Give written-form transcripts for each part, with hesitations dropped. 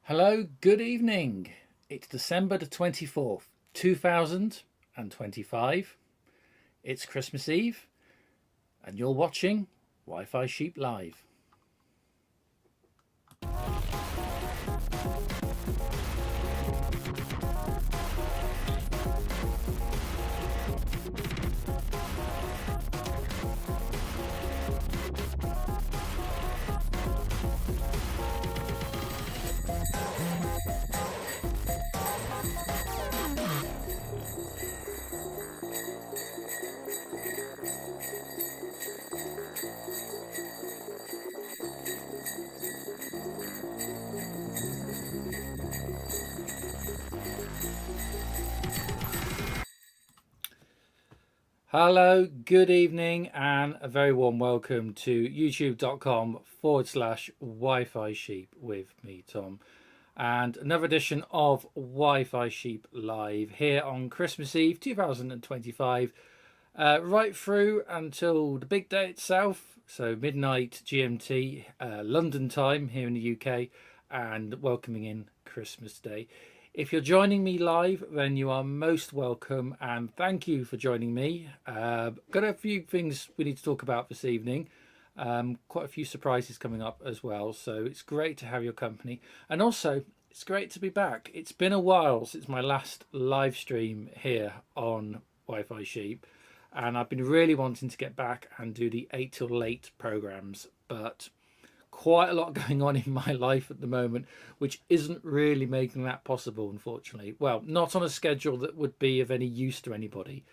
Hello, good evening. It's December the 24th, 2025. It's Christmas Eve, and you're watching Wi-Fi Sheep Live. Hello, good evening, and a very warm welcome to youtube.com/Wi-Fi Sheep with me, Tom, and another edition of Wi-Fi Sheep Live here on Christmas Eve 2025, right through until the big day itself, so midnight GMT, London time here in the UK, and welcoming in Christmas Day. If you're joining me live, then you are most welcome, and thank you for joining me. Got a few things we need to talk about this evening. Quite a few surprises coming up as well, so it's great to have your company. And also, it's great to be back. It's been a while since my last live stream here on Wi-Fi Sheep, and I've been really wanting to get back and do the 8 till late programs, but quite a lot going on in my life at the moment, which isn't really making that possible, unfortunately. Well, not on a schedule that would be of any use to anybody.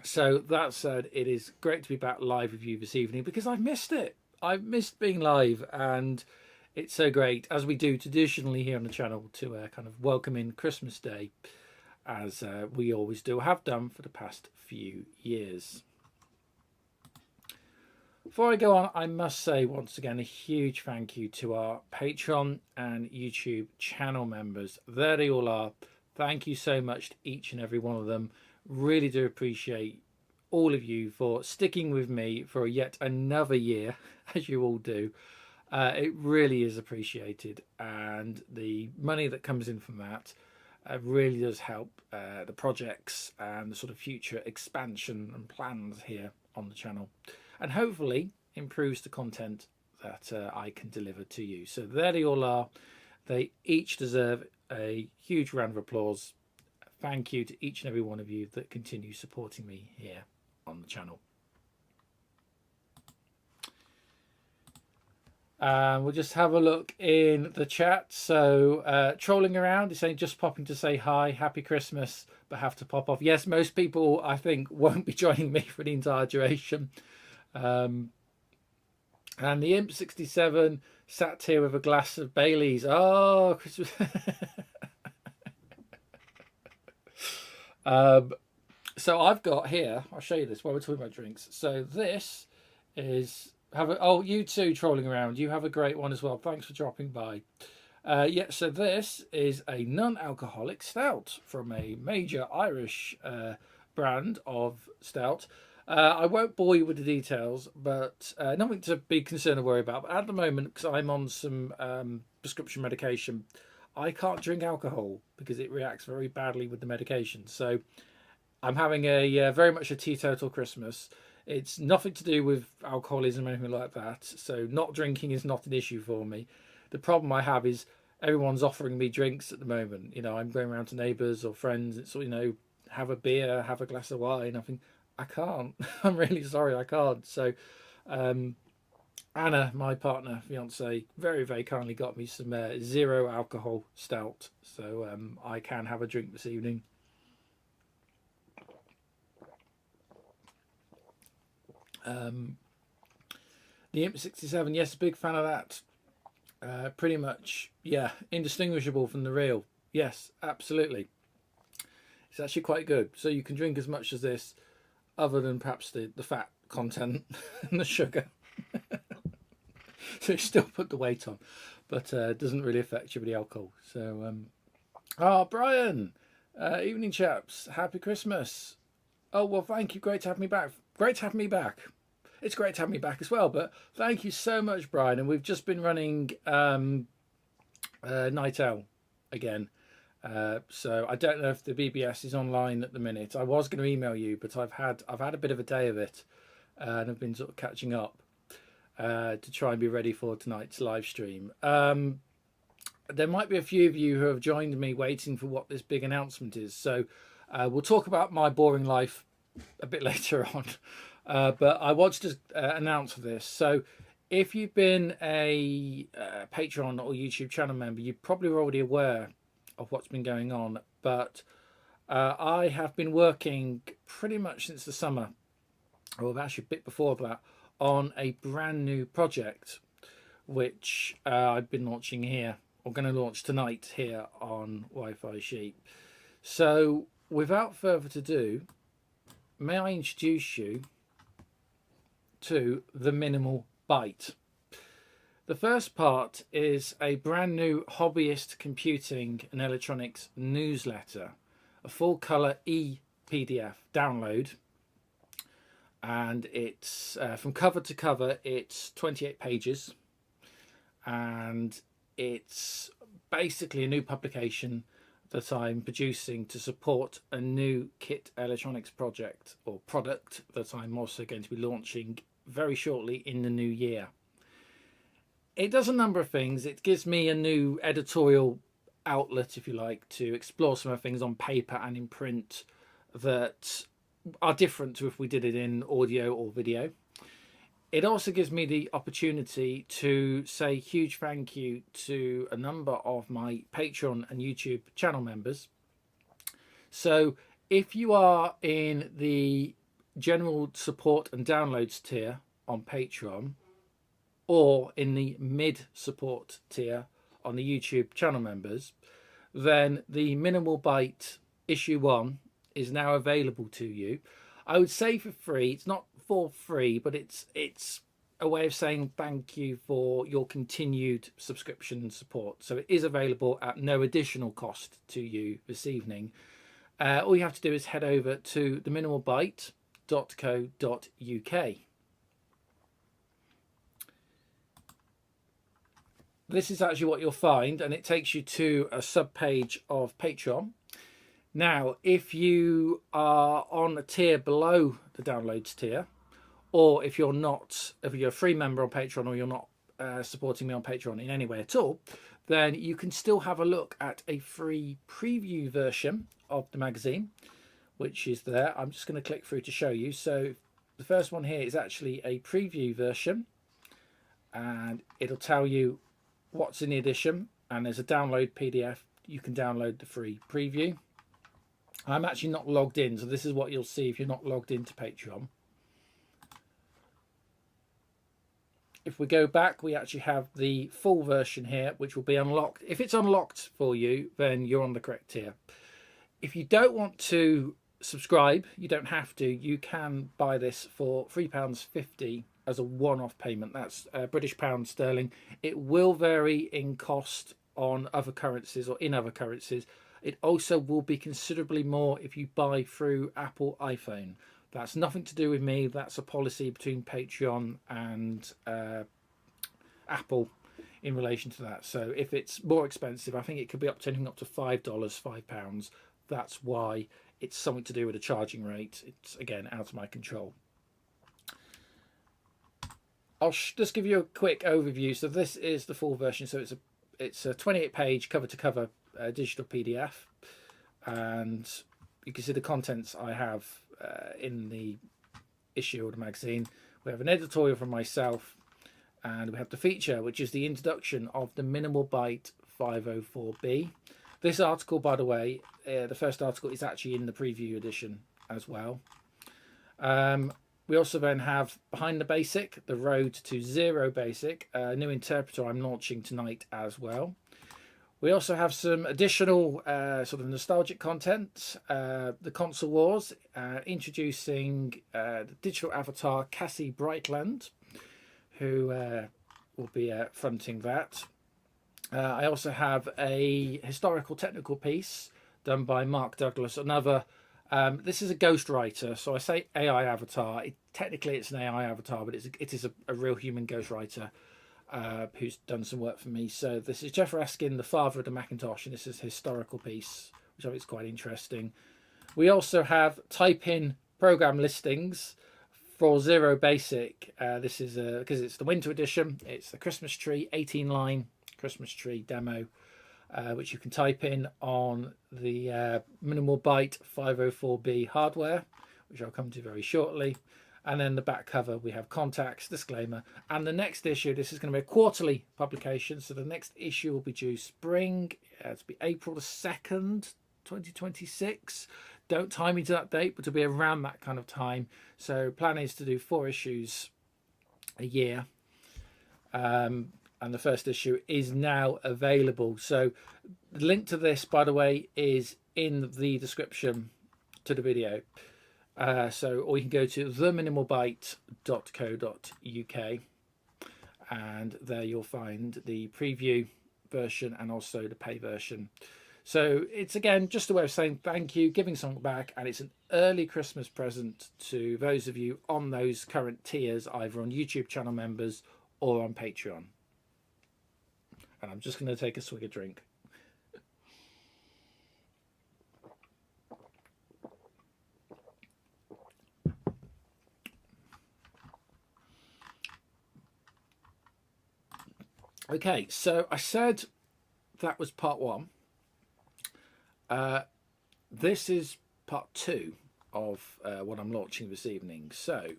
So that said, it is great to be back live with you this evening because I've missed it. I've missed being live, and it's so great, as we do traditionally here on the channel, to kind of welcome in Christmas Day, as we always do, have done for the past few years. Before I go on, I must say once again a huge thank you to our Patreon and YouTube channel members. There they all are. Thank you so much to each and every one of them. Really do appreciate all of you for sticking with me for yet another year, as you all do. It really is appreciated, and the money that comes in from that really does help the projects and the sort of future expansion and plans here on the channel, and hopefully improves the content that I can deliver to you. So there they all are. They each deserve a huge round of applause. Thank you to each and every one of you that continue supporting me here on the channel. We'll just have a look in the chat. So trolling around is saying just popping to say hi, happy Christmas, but have to pop off. Yes, most people I think won't be joining me for the entire duration. And the Imp 67 sat here with a glass of Bailey's. Oh, Christmas. So I've got here, I'll show you this while we're talking about drinks. So this is, oh, you too, trolling around. You have a great one as well. Thanks for dropping by. Yeah, so this is a non-alcoholic stout from a major Irish brand of stout. I won't bore you with the details, but nothing to be concerned or worry about. But at the moment, because I'm on some prescription medication, I can't drink alcohol because it reacts very badly with the medication. So I'm having a very much a teetotal Christmas. It's nothing to do with alcoholism or anything like that. So not drinking is not an issue for me. The problem I have is everyone's offering me drinks at the moment. You know, I'm going around to neighbours or friends. It's, you know, have a beer, have a glass of wine. I think I can't. I'm really sorry, I can't. So Anna, my partner, fiance, very, very kindly got me some zero alcohol stout. So I can have a drink this evening. The Imp 67, yes, big fan of that. Pretty much, yeah, indistinguishable from the real. Yes, absolutely. It's actually quite good. So you can drink as much as this, other than perhaps the fat content and the sugar. So you still put the weight on, but it doesn't really affect you with the alcohol. So, Brian, evening chaps, happy Christmas. Oh, well, thank you. Great to have me back. Great to have me back. It's great to have me back as well, but thank you so much, Brian. And we've just been running Night Owl again. So I don't know if the BBS is online at the minute. I was going to email you, but I've had a bit of a day of it, and I've been sort of catching up to try and be ready for tonight's live stream. There might be a few of you who have joined me waiting for what this big announcement is. So we'll talk about my boring life a bit later on. But I wanted to announce this. So if you've been a Patreon or YouTube channel member, you're probably already aware of what's been going on. But I have been working pretty much since the summer, or actually a bit before that, on a brand new project, which I've been launching here, or going to launch tonight here on Wi-Fi Sheep. So without further ado, may I introduce you to the MinimalByte. The first part is a brand new hobbyist computing and electronics newsletter, a full colour e-PDF download, and it's from cover to cover, it's 28 pages, and it's basically a new publication that I'm producing to support a new kit electronics project or product that I'm also going to be launching very shortly in the new year. It does a number of things. It gives me a new editorial outlet, if you like, to explore some of the things on paper and in print that are different to if we did it in audio or video. It also gives me the opportunity to say huge thank you to a number of my Patreon and YouTube channel members. So if you are in the general support and downloads tier on Patreon, or in the mid support tier on the YouTube channel members, then the MinimalByte issue 1 is now available to you. I would say for free. It's not for free, but it's a way of saying thank you for your continued subscription and support. So it is available at no additional cost to you this evening. All you have to do is head over to theminimalbyte.co.uk. This is actually what you'll find, and it takes you to a sub-page of Patreon. Now, if you are on a tier below the downloads tier, or if you're a free member on Patreon, or you're not supporting me on Patreon in any way at all, then you can still have a look at a free preview version of the magazine, which is there. I'm just going to click through to show you. So the first one here is actually a preview version, and it'll tell you what's in the edition, and there's a download PDF. You can download the free preview. I'm actually not logged in, so this is what you'll see if you're not logged into Patreon. If we go back, we actually have the full version here, which will be unlocked. If it's unlocked for you, then you're on the correct tier. If you don't want to subscribe, you don't have to. You can buy this for £3.50 as a one-off payment. That's British pound sterling. It will vary in cost on other currencies or in other currencies. It also will be considerably more if you buy through Apple iPhone. That's nothing to do with me. That's a policy between Patreon and Apple in relation to that. So if it's more expensive, I think it could be up to $5, £5. That's why it's something to do with a charging rate. It's, again, out of my control. I'll just give you a quick overview. So this is the full version. So it's a 28-page cover-to-cover digital PDF, and you can see the contents I have in the issue of the magazine. We have an editorial from myself, and we have the feature, which is the introduction of the MinimalByte 504B. This article, by the way, the first article is actually in the preview edition as well. We also then have Behind the Basic, the Road to Zero Basic, a new interpreter I'm launching tonight as well. We also have some additional sort of nostalgic content, the Console Wars, introducing the digital avatar Cassie Brightland, who will be fronting that. I also have a historical technical piece done by Mark Douglas, another. This is a ghostwriter, so I say AI avatar. Technically, it's an AI avatar, but it is a real human ghostwriter who's done some work for me. So this is Jeff Raskin, the father of the Macintosh, and this is a historical piece, which I think is quite interesting. We also have type-in program listings for Zero Basic. This is because it's the winter edition. It's the Christmas tree, 18-line Christmas tree demo, which you can type in on the MinimalByte 504B hardware, which I'll come to very shortly. And then the back cover, we have contacts, disclaimer. And the next issue, this is going to be a quarterly publication. So the next issue will be due spring. It'll be April the 2nd, 2026. Don't time me to that date, but it'll be around that kind of time. So plan is to do 4 issues a year. And the first issue is now available. So the link to this, by the way, is in the description to the video. Or you can go to theminimalbyte.co.uk, and there you'll find the preview version and also the pay version. So it's, again, just a way of saying thank you, giving something back, and it's an early Christmas present to those of you on those current tiers, either on YouTube channel members or on Patreon. And I'm just going to take a swig of drink. Okay, so I said that was part 1. This is part 2 of what I'm launching this evening. So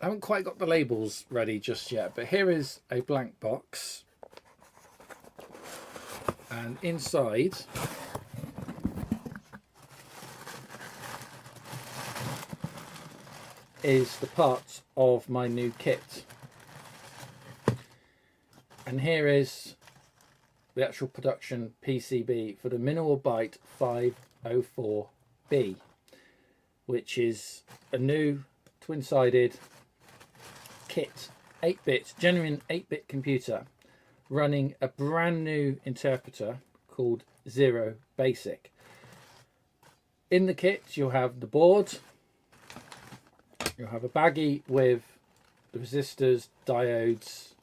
I haven't quite got the labels ready just yet, but here is a blank box, and inside is the parts of my new kit. And here is the actual production PCB for the MinimalByte 504B, which is a new twin-sided kit, 8-bit, genuine 8-bit computer running a brand new interpreter called Zero Basic. In the kit you'll have the board, you'll have a baggie with the resistors, diodes,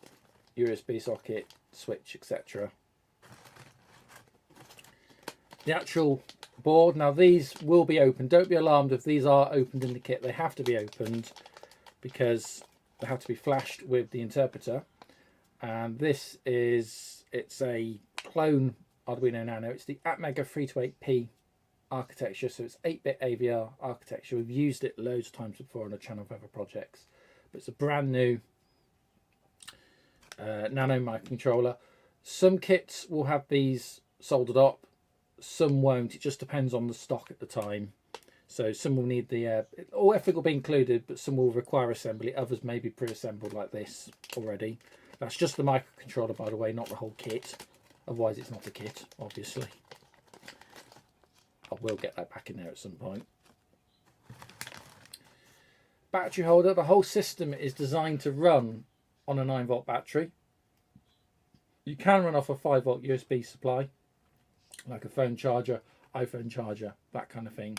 USB socket, switch, etc. The actual board, now these will be opened. Don't be alarmed if these are opened in the kit. They have to be opened because they have to be flashed with the interpreter. And this is, it's a clone Arduino Nano. It's the Atmega 328P architecture, so it's 8-bit AVR architecture. We've used it loads of times before on a channel for other projects, but it's a brand new Nano microcontroller. Some kits will have these soldered up, some won't. It just depends on the stock at the time. So some will need the all everything will be included, but some will require assembly. Others may be pre-assembled like this already. That's just the microcontroller, by the way, not the whole kit. Otherwise it's not a kit, obviously. I will get that back in there at some point. Battery holder. The whole system is designed to run on a 9-volt battery. You can run off a 5-volt USB supply, like a phone charger, iPhone charger, that kind of thing.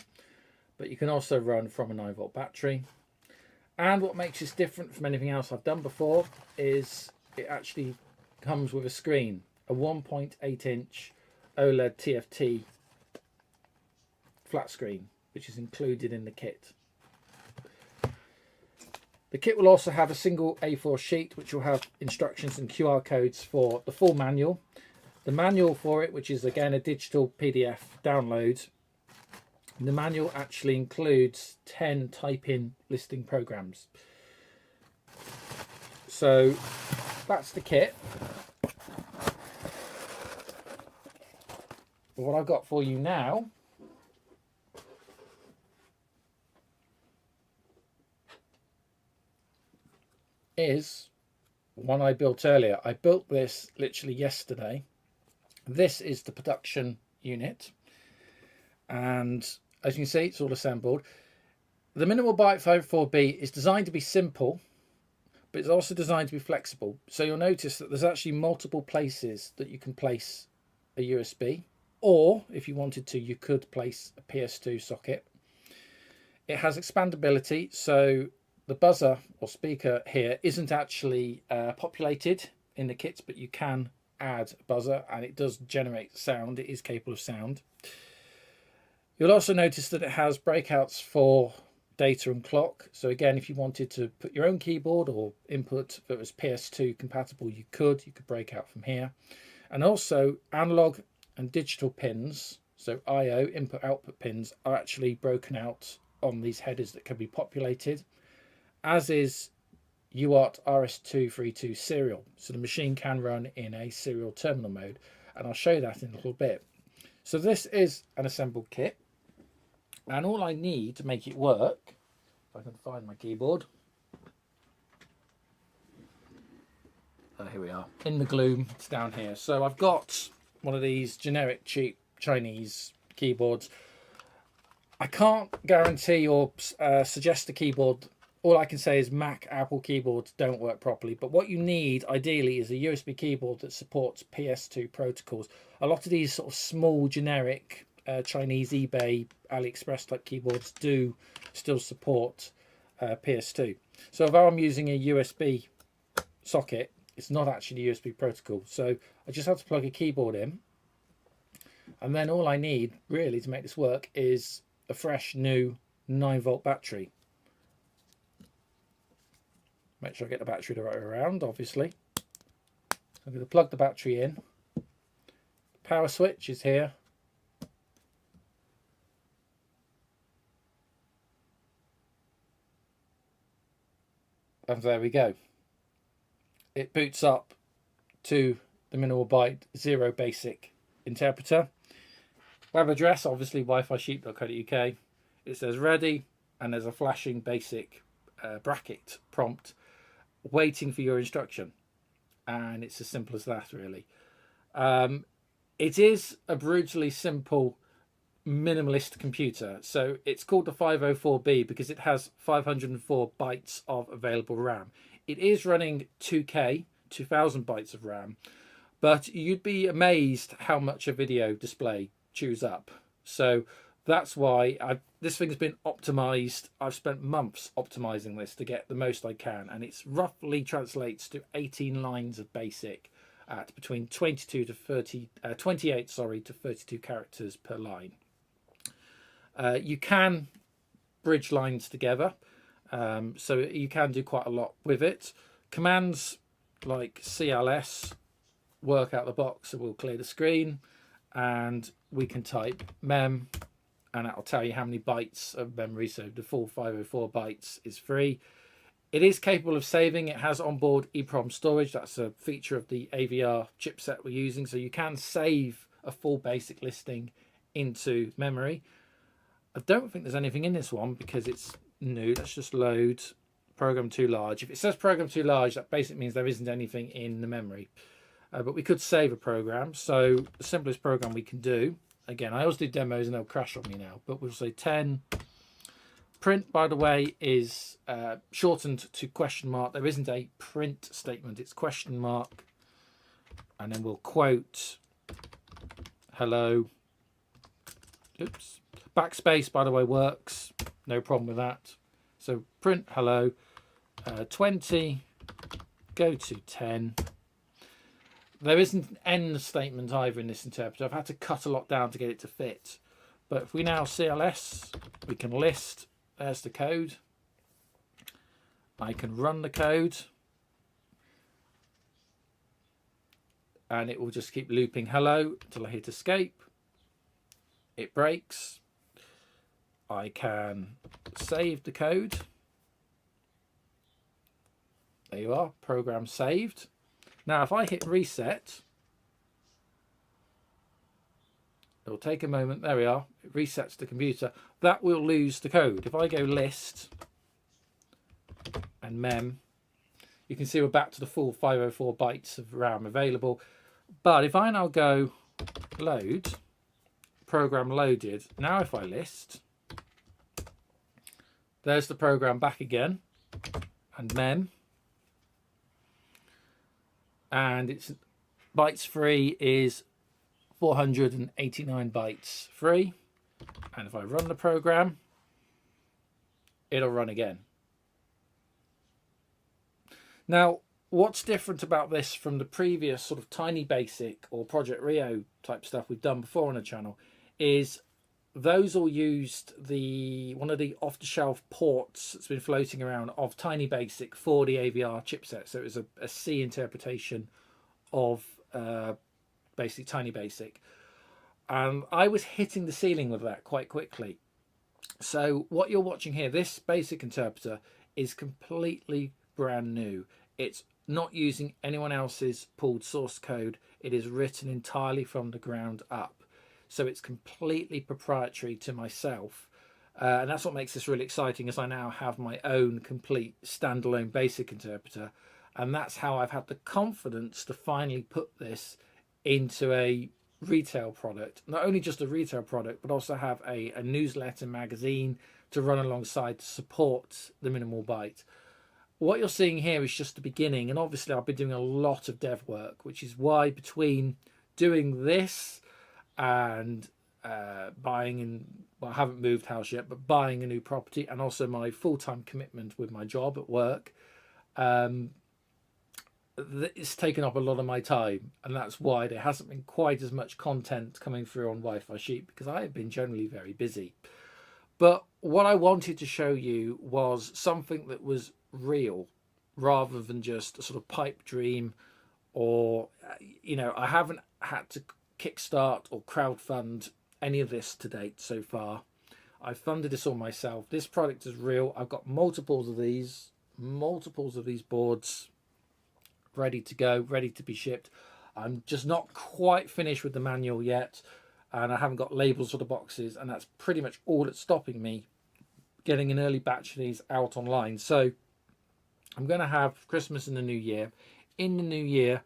But you can also run from a 9-volt battery. And what makes this different from anything else I've done before is it actually comes with a screen, a 1.8-inch OLED TFT flat screen, which is included in the kit. The kit will also have a single A4 sheet, which will have instructions and QR codes for the full manual. The manual for it, which is again a digital PDF download. The manual actually includes 10 type-in listing programs. So that's the kit. What I've got for you now is one I built earlier. I built this literally yesterday. This is the production unit, and as you can see, it's all assembled. The MinimalByte 504B is designed to be simple, but it's also designed to be flexible. So you'll notice that there's actually multiple places that you can place a USB, or if you wanted to, you could place a PS2 socket. It has expandability, so the buzzer or speaker here isn't actually populated in the kits, but you can add a buzzer and it does generate sound. It is capable of sound. You'll also notice that it has breakouts for data and clock. So again, if you wanted to put your own keyboard or input that was PS2 compatible, you could break out from here. And also analog and digital pins, so IO, input output pins, are actually broken out on these headers that can be populated, as is UART RS232 serial. So the machine can run in a serial terminal mode, and I'll show you that in a little bit. So this is an assembled kit, and all I need to make it work, if I can find my keyboard. Here we are, in the gloom, it's down here. So I've got one of these generic cheap Chinese keyboards. I can't guarantee or suggest a keyboard. All I can say is Mac, Apple keyboards don't work properly. But what you need, ideally, is a USB keyboard that supports PS2 protocols. A lot of these sort of small, generic Chinese eBay, AliExpress type keyboards do still support PS2. So if I'm using a USB socket, it's not actually a USB protocol. So I just have to plug a keyboard in. And then all I need, really, to make this work is a fresh, new 9-volt battery. Make sure I get the battery the right way around, obviously. So I'm going to plug the battery in. The power switch is here. And there we go. It boots up to the MinimalByte 0 basic interpreter. Web address, obviously wi-fi-sheep.co.uk. It says ready, and there's a flashing basic bracket prompt waiting for your instruction. And it's as simple as that, really. It is a brutally simple minimalist computer. So it's called the 504B because it has 504 bytes of available RAM. It is running 2K, 2000 bytes of RAM, but you'd be amazed how much a video display chews up. So that's why this thing's been optimized. I've spent months optimizing this to get the most I can, and it's roughly translates to 18 lines of basic at between 28 to 32 characters per line. You can bridge lines together, so you can do quite a lot with it. Commands like CLS work out the box, so we'll clear the screen, and we can type mem, and that'll tell you how many bytes of memory. So the full 504 bytes is free. It is capable of saving. It has onboard EEPROM storage. That's a feature of the AVR chipset we're using, so you can save a full basic listing into memory. I don't think there's anything in this one because it's new. Let's just load program too large. If it says program too large, that basically means there isn't anything in the memory. But we could save a program. So the simplest program we can do, again, I always do demos and they'll crash on me now, but we'll say 10. Print, by the way, is shortened to question mark. There isn't a print statement. It's question mark. And then we'll quote hello. Oops. Backspace, by the way, works. No problem with that. So print hello. 20. Go to 10. There isn't an end statement either in this interpreter. I've had to cut a lot down to get it to fit. But if we now CLS, we can list. There's the code. I can run the code. And it will just keep looping hello until I hit escape. It breaks. I can save the code. There you are, program saved. Now if I hit reset, it'll take a moment. There we are, it resets the computer. That will lose the code. If I go list and mem, you can see we're back to the full 504 bytes of RAM available. But if I now go load, program loaded, now if I list, there's the program back again, and mem, and it's bytes free is 489 bytes free, and if I run the program, it'll run again. Now, what's different about this from the previous sort of Tiny Basic or Project Rio type stuff we've done before on the channel is those all used one of the off-the-shelf ports that's been floating around of Tiny Basic for the AVR chipset. So it was a C interpretation of basically Tiny Basic. And I was hitting the ceiling with that quite quickly. So what you're watching here, this basic interpreter is completely brand new. It's not using anyone else's pulled source code. It is written entirely from the ground up. So it's completely proprietary to myself. And that's what makes this really exciting, is I now have my own complete standalone basic interpreter. And that's how I've had the confidence to finally put this into a retail product. Not only just a retail product, but also have a newsletter magazine to run alongside to support the MinimalByte. What you're seeing here is just the beginning. And obviously I've been doing a lot of dev work, which is why between doing this and buying I haven't moved house yet, but buying a new property, and also my full-time commitment with my job at work, it's taken up a lot of my time, and that's why there hasn't been quite as much content coming through on Wi-Fi Sheep, because I have been generally very busy. But what I wanted to show you was something that was real, rather than just a sort of pipe dream, or I haven't had to kickstart or crowdfund any of this to date so far. I've funded this all myself. This product is real. I've got multiples of these multiples of these boards ready to go, ready to be shipped. I'm just not quite finished with the manual yet, and I haven't got labels for the boxes, and that's pretty much all that's stopping me getting an early batch of these out online. So I'm going to have Christmas in the new year. In the new year,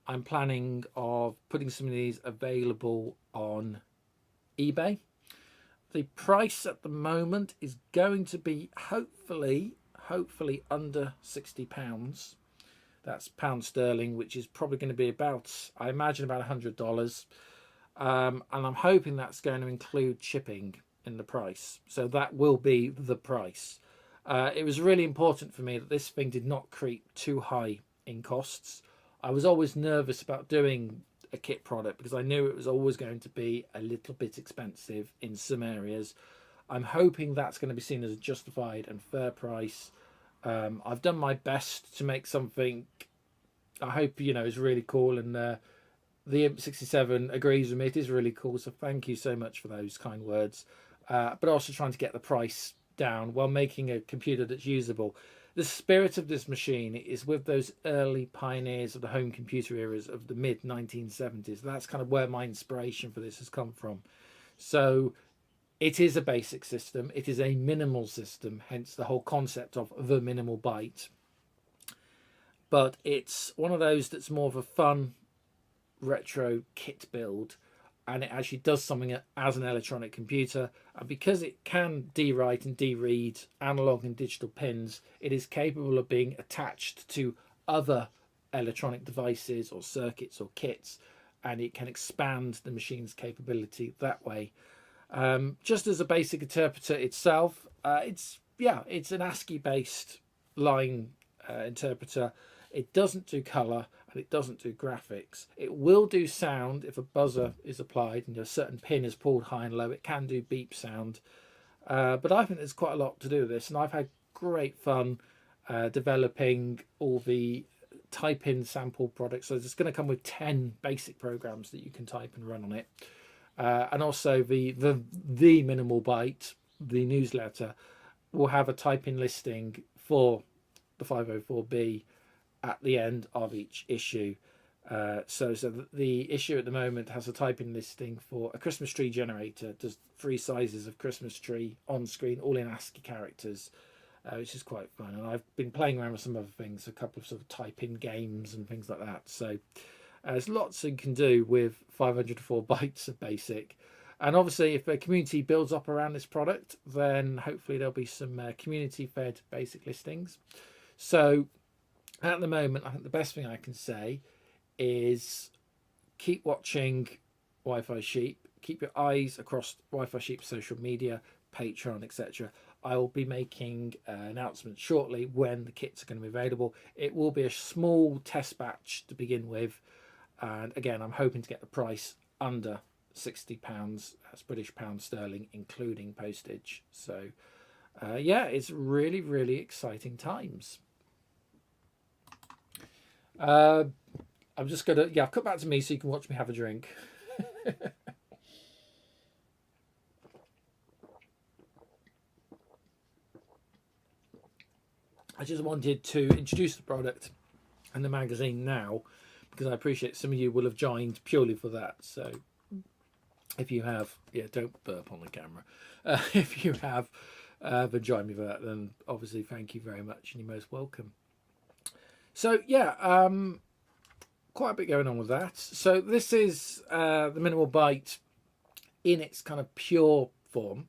I'm planning of putting some of these available on eBay. The price at the moment is going to be hopefully under £60. That's pound sterling, which is probably going to be about, I imagine, about $100. And I'm hoping that's going to include shipping in the price. So that will be the price. It was really important for me that this thing did not creep too high in costs. I was always nervous about doing a kit product because I knew it was always going to be a little bit expensive in some areas. I'm hoping that's going to be seen as a justified and fair price. I've done my best to make something I hope is really cool, and the Imp67 agrees with me. It is really cool, so thank you so much for those kind words. But also trying to get the price down while making a computer that's usable. The spirit of this machine is with those early pioneers of the home computer eras of the mid 1970s. That's kind of where my inspiration for this has come from. So it is a basic system. It is a minimal system, hence the whole concept of the MinimalByte. But it's one of those that's more of a fun retro kit build, and it actually does something as an electronic computer. And because it can de-write and de-read analog and digital pins, it is capable of being attached to other electronic devices or circuits or kits, and it can expand the machine's capability that way. Just as a basic interpreter itself, it's an ASCII based line interpreter. It doesn't do color and it doesn't do graphics. It will do sound if a buzzer is applied and a certain pin is pulled high and low. It can do beep sound. But I think there's quite a lot to do with this, and I've had great fun developing all the type-in sample products. So it's going to come with 10 basic programs that you can type and run on it. And also the MinimalByte, the newsletter, will have a type-in listing for the 504B at the end of each issue. So the issue at the moment has a type-in listing for a Christmas tree generator. Does 3 sizes of Christmas tree on screen, all in ASCII characters, which is quite fun. And I've been playing around with some other things, a couple of sort of type-in games and things like that. So there's lots you can do with 504 bytes of basic. And obviously, if a community builds up around this product, then hopefully there'll be some community-fed basic listings. So at the moment, I think the best thing I can say is keep watching Wi-Fi Sheep. Keep your eyes across Wi-Fi Sheep social media, Patreon, etc. I will be making announcements shortly when the kits are going to be available. It will be a small test batch to begin with. And again, I'm hoping to get the price under £60. That's British pound sterling, including postage. So, yeah, it's really, really exciting times. I'm just going to, cut back to me so you can watch me have a drink. I just wanted to introduce the product and the magazine now, because I appreciate some of you will have joined purely for that. So if you have, don't burp on the camera. If you have joined me for that, then obviously thank you very much and you're most welcome. So quite a bit going on with that. So this is the MinimalByte in its kind of pure form.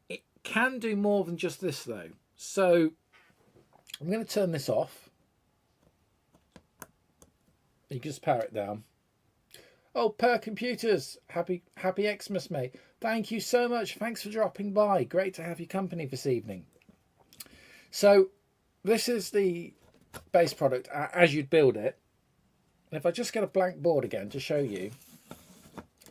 It can do more than just this though. So I'm going to turn this off. You can just power it down. Oh, Per Computers, happy Xmas, mate. Thank you so much. Thanks for dropping by. Great to have your company this evening. So this is the base product as you'd build it. And if I just get a blank board again to show you,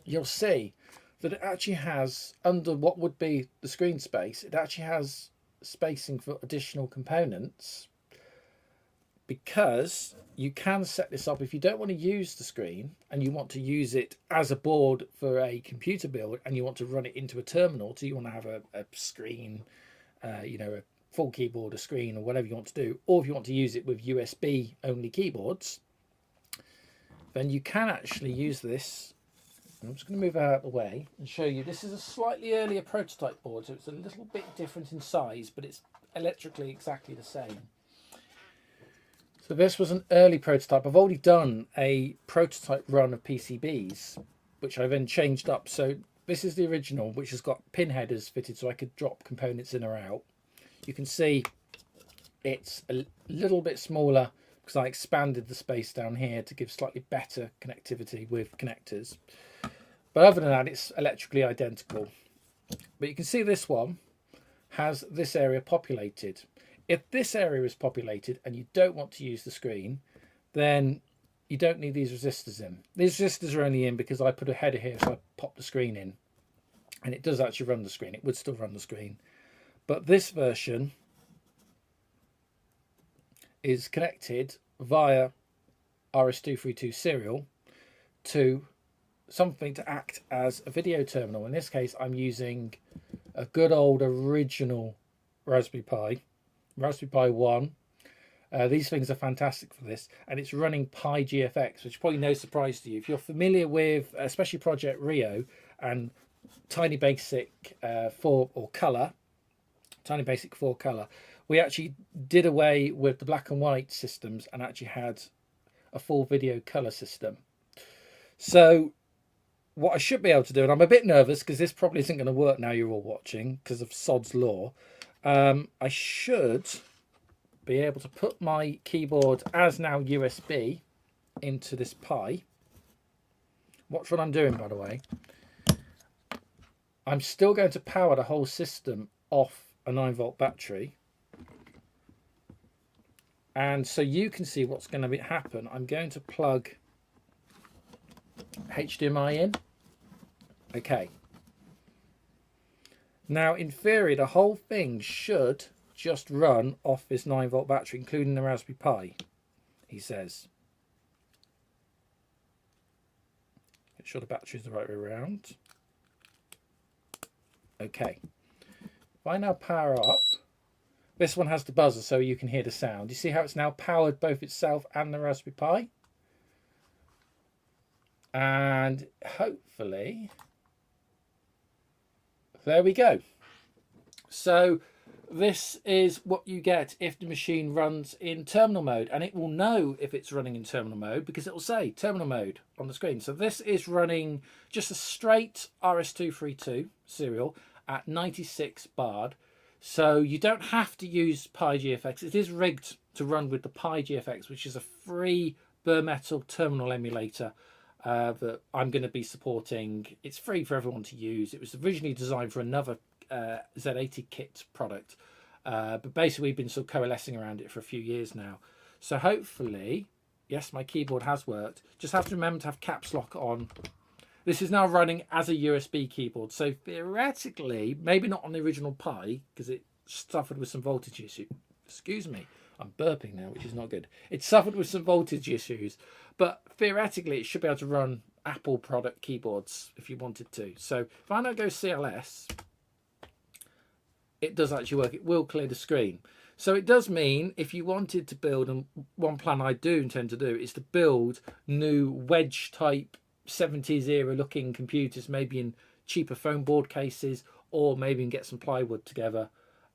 you'll see that it actually has, under what would be the screen space, it actually has spacing for additional components, because you can set this up if you don't want to use the screen and you want to use it as a board for a computer build and you want to run it into a terminal. So you want to have a screen, a full keyboard, a screen, or whatever you want to do, or if you want to use it with USB only keyboards, then you can actually use this. I'm just going to move out of the way and show you. This is a slightly earlier prototype board, so it's a little bit different in size, but it's electrically exactly the same. So this was an early prototype. I've already done a prototype run of PCBs, which I then changed up. So this is the original, which has got pin headers fitted so I could drop components in or out. You can see it's a little bit smaller because I expanded the space down here to give slightly better connectivity with connectors. But other than that, it's electrically identical. But you can see this one has this area populated. If this area is populated and you don't want to use the screen, then you don't need these resistors in. These resistors are only in because I put a header here, so I pop the screen in. And it does actually run the screen. It would still run the screen. But this version is connected via RS-232 serial to something to act as a video terminal. In this case, I'm using a good old original Raspberry Pi 1. These things are fantastic for this, and it's running PyGFX, which is probably no surprise to you. If you're familiar with especially Project Rio and Tiny Basic 4 Color, we actually did away with the black and white systems and actually had a full video color system. So what I should be able to do, and I'm a bit nervous because this probably isn't going to work now you're all watching because of Sod's Law, I should be able to put my keyboard as now USB into this Pi. Watch what I'm doing, by the way. I'm still going to power the whole system off a 9-volt battery. And so you can see what's going to happen. I'm going to plug HDMI in. Okay. Now, in theory, the whole thing should just run off this 9-volt battery, including the Raspberry Pi, he says. Make sure the battery is the right way around. Okay. If I now power up, this one has the buzzer so you can hear the sound. You see how it's now powered both itself and the Raspberry Pi? And hopefully, there we go. So this is what you get if the machine runs in terminal mode, and it will know if it's running in terminal mode because it will say terminal mode on the screen. So this is running just a straight RS-232 serial at 96 baud. So you don't have to use PyGFX. It is rigged to run with the PyGFX, which is a free bare metal terminal emulator that I'm going to be supporting. It's free for everyone to use. It was originally designed for another Z80 kit product, but basically we've been sort of coalescing around it for a few years now. So hopefully, yes, my keyboard has worked. Just have to remember to have caps lock on. This is now running as a USB keyboard, so theoretically, maybe not on the original Pi because it suffered with some voltage issues. Excuse me, I'm burping now, which is not good. It suffered with some voltage issues, but theoretically it should be able to run Apple product keyboards if you wanted to. So if I now go CLS, it does actually work. It will clear the screen. So it does mean if you wanted to build, and one plan I do intend to do is to build new wedge type 70s era looking computers, maybe in cheaper foam board cases, or maybe get some plywood together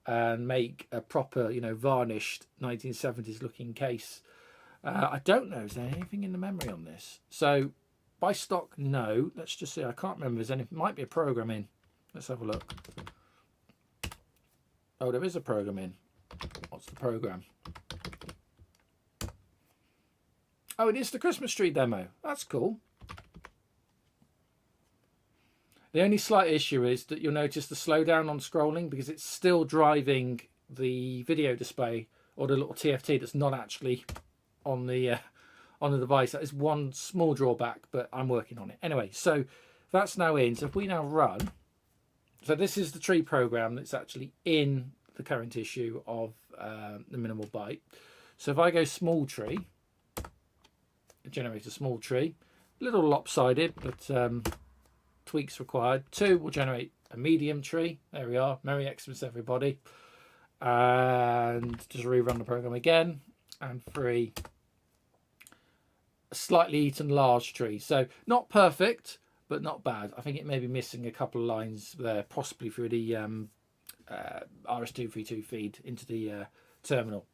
and make a proper, varnished 1970s looking case. I don't know, is there anything in the memory on this? So by stock, no. Let's just see. I can't remember if there's anything. Might be a program in. Let's have a look. Oh, there is a program in. What's the program? Oh, it is the Christmas tree demo. That's cool. The only slight issue is that you'll notice the slowdown on scrolling because it's still driving the video display or the little TFT that's not actually on the device. That is one small drawback, but I'm working on it. Anyway, so that's now in. So if we now run, so this is the tree program that's actually in the current issue of the MinimalByte. So if I go small tree, it generates a small tree, a little lopsided, but tweaks required. 2 will generate a medium tree. There we are. Merry Xmas, everybody. and just rerun the program again. And 3, a slightly eaten large tree. So not perfect, but not bad. I think it may be missing a couple of lines there, possibly through the RS-232 feed into the terminal.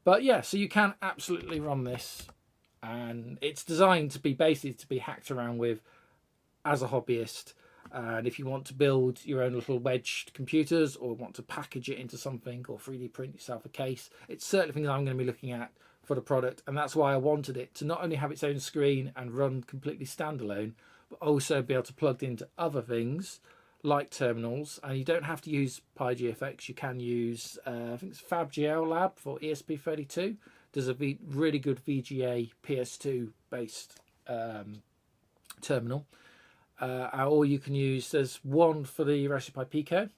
But yeah, so you can absolutely run this, and it's designed to be basically to be hacked around with as a hobbyist. And if you want to build your own little wedged computers, or want to package it into something, or 3D print yourself a case, it's certainly things I'm going to be looking at for the product. And that's why I wanted it to not only have its own screen and run completely standalone, but also be able to plug into other things like terminals. And you don't have to use PyGFX. You can use I think it's FabGL Lab for ESP32. There's a really good VGA PS2 based terminal, or you can use, there's one for the Raspberry Pi Pico,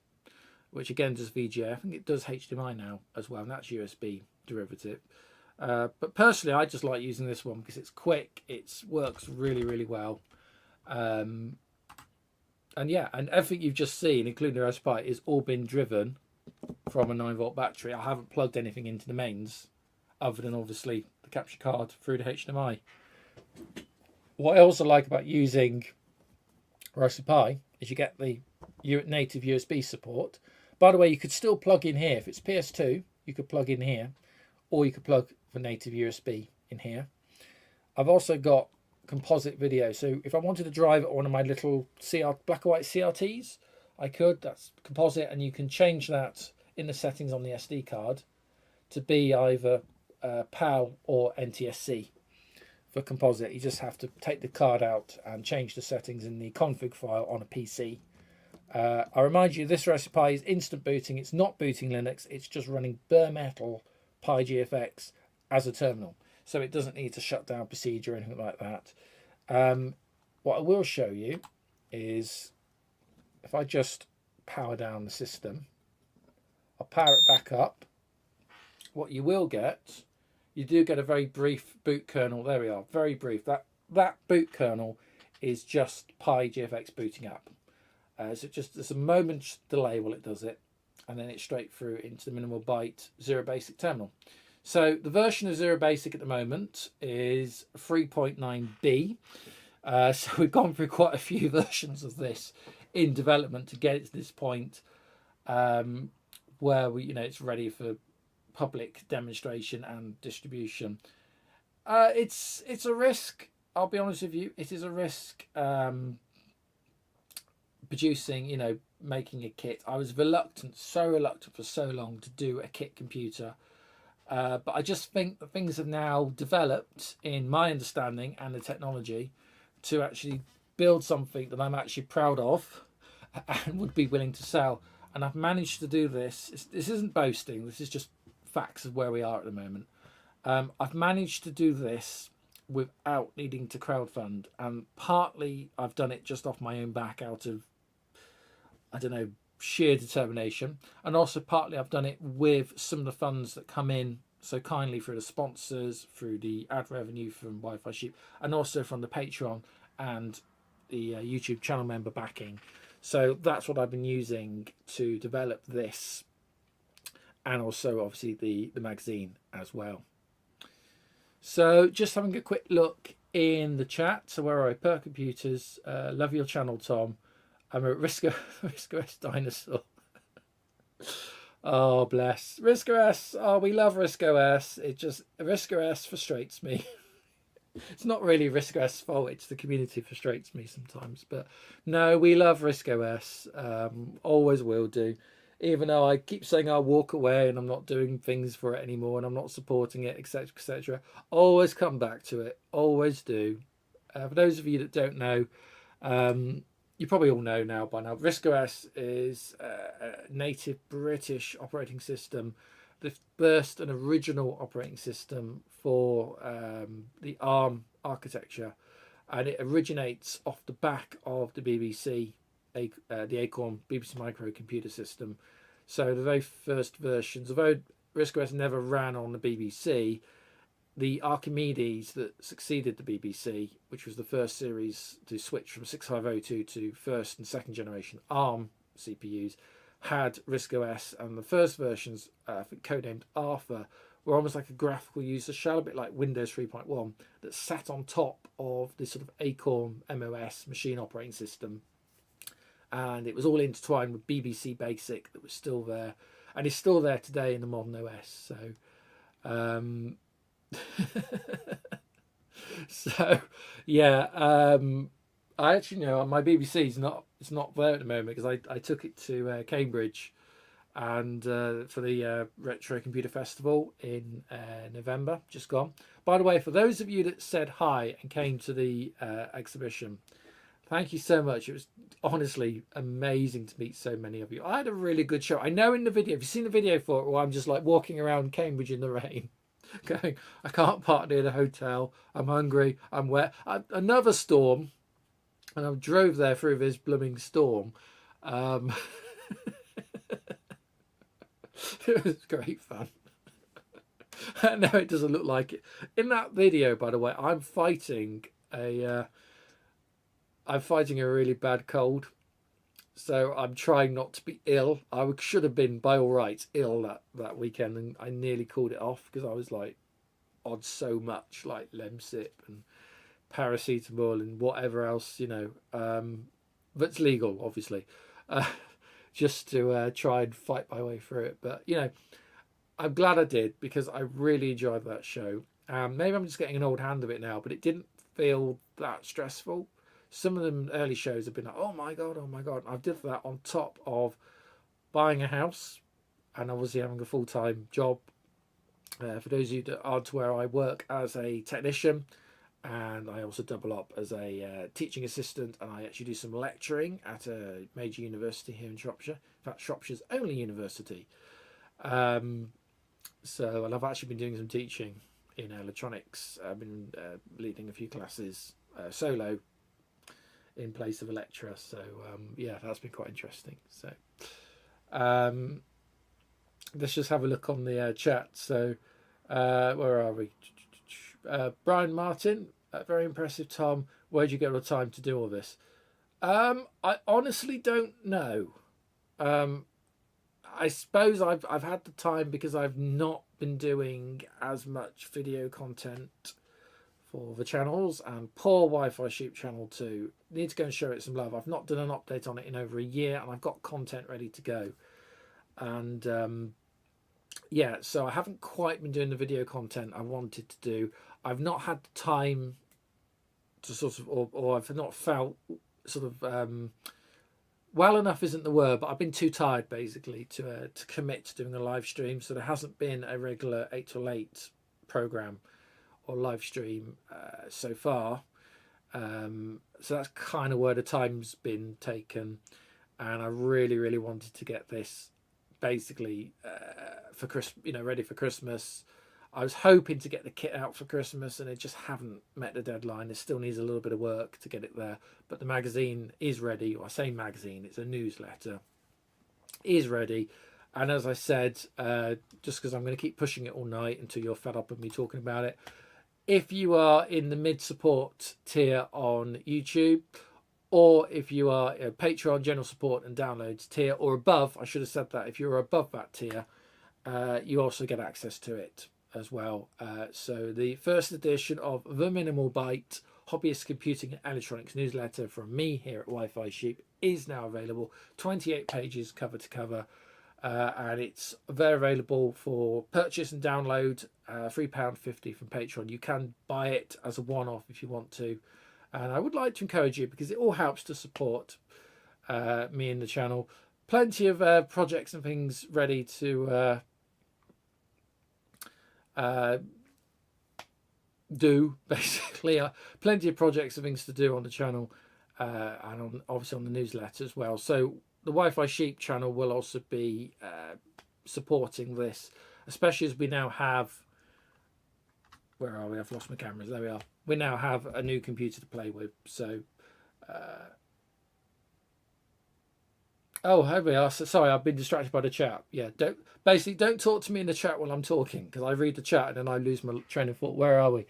which again does VGA. I think it does HDMI now as well, and that's USB derivative. But personally, I just like using this one because it's quick, it works really well. And yeah, and everything you've just seen, including the Raspberry Pi, is all been driven from a 9-volt battery. I haven't plugged anything into the mains, other than obviously the capture card through the HDMI. What I also like about using Raspberry Pi is you get the native USB support. By the way, you could still plug in here. If it's PS2, you could plug in here, or you could plug the native USB in here. I've also got composite video, so if I wanted to drive it on one of my little black and white CRTs, I could. That's composite, and you can change that in the settings on the SD card to be either PAL or NTSC for composite. You just have to take the card out and change the settings in the config file on a PC. I remind you, this Raspberry Pi is instant booting. It's not booting Linux. It's just running bare metal PyGFX as a terminal. So it doesn't need to shut down procedure or anything like that. What I will show you is, if I just power down the system, I'll power it back up. What you will get, you do get a very brief boot kernel. There we are, very brief. That boot kernel is just PyGFX booting up. So there's a moment's delay while it does it, and then it's straight through into the MinimalByte Zero Basic terminal. So the version of Zero Basic at the moment is 3.9b. So we've gone through quite a few versions of this in development to get it to this point, where it's ready for public demonstration and distribution. It's a risk. I'll be honest with you. It is a risk producing, making a kit. I was so reluctant for so long to do a kit computer. But I just think that things have now developed, in my understanding and the technology, to actually build something that I'm actually proud of and would be willing to sell. And I've managed to do this. This isn't boasting. This is just facts of where we are at the moment. I've managed to do this without needing to crowdfund. And partly I've done it just off my own back out of, sheer determination, and also partly I've done it with some of the funds that come in so kindly through the sponsors, through the ad revenue from Wi-Fi Sheep, and also from the Patreon and the YouTube channel member backing. So that's what I've been using to develop this, and also obviously the magazine as well. So just having a quick look in the chat. So where are I? Per Computers, love your channel, Tom. I'm a RISC-OS dinosaur. Oh, bless. RISC-OS. Oh, we love RISC-OS. RISC-OS frustrates me. It's not really RISC-OS' fault. It's the community frustrates me sometimes. But no, we love RISC-OS. Always will do. Even though I keep saying I'll walk away and I'm not doing things for it anymore and I'm not supporting it, etc., etc. Always come back to it. Always do. For those of you that don't know, you probably all know now by now, RISC-OS is a native British operating system, the first and original operating system for the ARM architecture, and it originates off the back of the BBC, the Acorn BBC microcomputer system. So the very first versions, although RISC-OS never ran on the BBC, the Archimedes that succeeded the BBC, which was the first series to switch from 6502 to first and second generation ARM CPUs, had Risk OS, and the first versions, I think codenamed Arthur, were almost like a graphical user shell, a bit like Windows 3.1, that sat on top of this sort of Acorn MOS machine operating system. And it was all intertwined with BBC Basic that was still there, and is still there today in the modern OS. So, so yeah, I actually know my BBC is it's not there at the moment because I took it to Cambridge, and for the Retro Computer Festival in November, just gone. By the way, for those of you that said hi and came to the exhibition, thank you so much. It was honestly amazing to meet so many of you. I had a really good show. I know in the video, have you seen the video for it, where I'm just like walking around Cambridge in the rain, going, I can't park near the hotel, I'm hungry, I'm wet. Another storm, and I drove there through this blooming storm. It was great fun. No, it doesn't look like it. In that video, by the way, I'm fighting a really bad cold. So I'm trying not to be ill. I should have been, by all rights, ill that weekend, and I nearly called it off because I was like on so much, like Lemsip and paracetamol and whatever else, that's legal, obviously, just to try and fight my way through it. But, I'm glad I did because I really enjoyed that show. Maybe I'm just getting an old hand of it now, but it didn't feel that stressful. Some of them early shows have been like, oh my God. I did that on top of buying a house and obviously having a full-time job. For those of you that aren't aware, I work as a technician, and I also double up as a teaching assistant, and I actually do some lecturing at a major university here in Shropshire. In fact, Shropshire's only university. And I've actually been doing some teaching in electronics. I've been leading a few classes solo in place of a lecturer. So yeah, that's been quite interesting. So let's just have a look on the chat. So where are we? Brian Martin, very impressive, Tom. Where'd you get all the time to do all this? I honestly don't know. I suppose I've had the time because I've not been doing as much video content for the channels, and poor Wi-Fi Sheep channel 2. Need to go and show it some love. I've not done an update on it in over a year, and I've got content ready to go. And yeah, so I haven't quite been doing the video content I wanted to do. I've not had the time to sort of, or I've not felt sort of well enough isn't the word, but I've been too tired basically to commit to doing a live stream. So there hasn't been a regular 8 till 8 program or live stream so far. So that's kind of where the time's been taken, and I really wanted to get this basically for Christmas, ready for Christmas. I was hoping to get the kit out for Christmas, and it just haven't met the deadline. It still needs a little bit of work to get it there, but the magazine is ready. Or I say magazine, it's a newsletter, is ready. And as I said, just because I'm going to keep pushing it all night until you're fed up with me talking about it, if you are in the mid-support tier on YouTube, or if you are a Patreon general support and downloads tier or above, I should have said that, if you're above that tier, you also get access to it as well. So the first edition of the MinimalByte Hobbyist Computing and Electronics newsletter from me here at Wi-Fi Sheep is now available. 28 pages cover to cover, and it's there available for purchase and download. £3.50 from Patreon. You can buy it as a one-off if you want to, and I would like to encourage you because it all helps to support me and the channel. Plenty of projects and things ready to do, basically. Plenty of projects and things to do on the channel, and obviously on the newsletter as well. So the Wi-Fi Sheep channel will also be supporting this, especially as we now have, where are we? I've lost my cameras. There we are. We now have a new computer to play with. So oh, here we are. So, sorry, I've been distracted by the chat. Yeah, don't talk to me in the chat while I'm talking, because I read the chat and then I lose my train of thought. Where are we?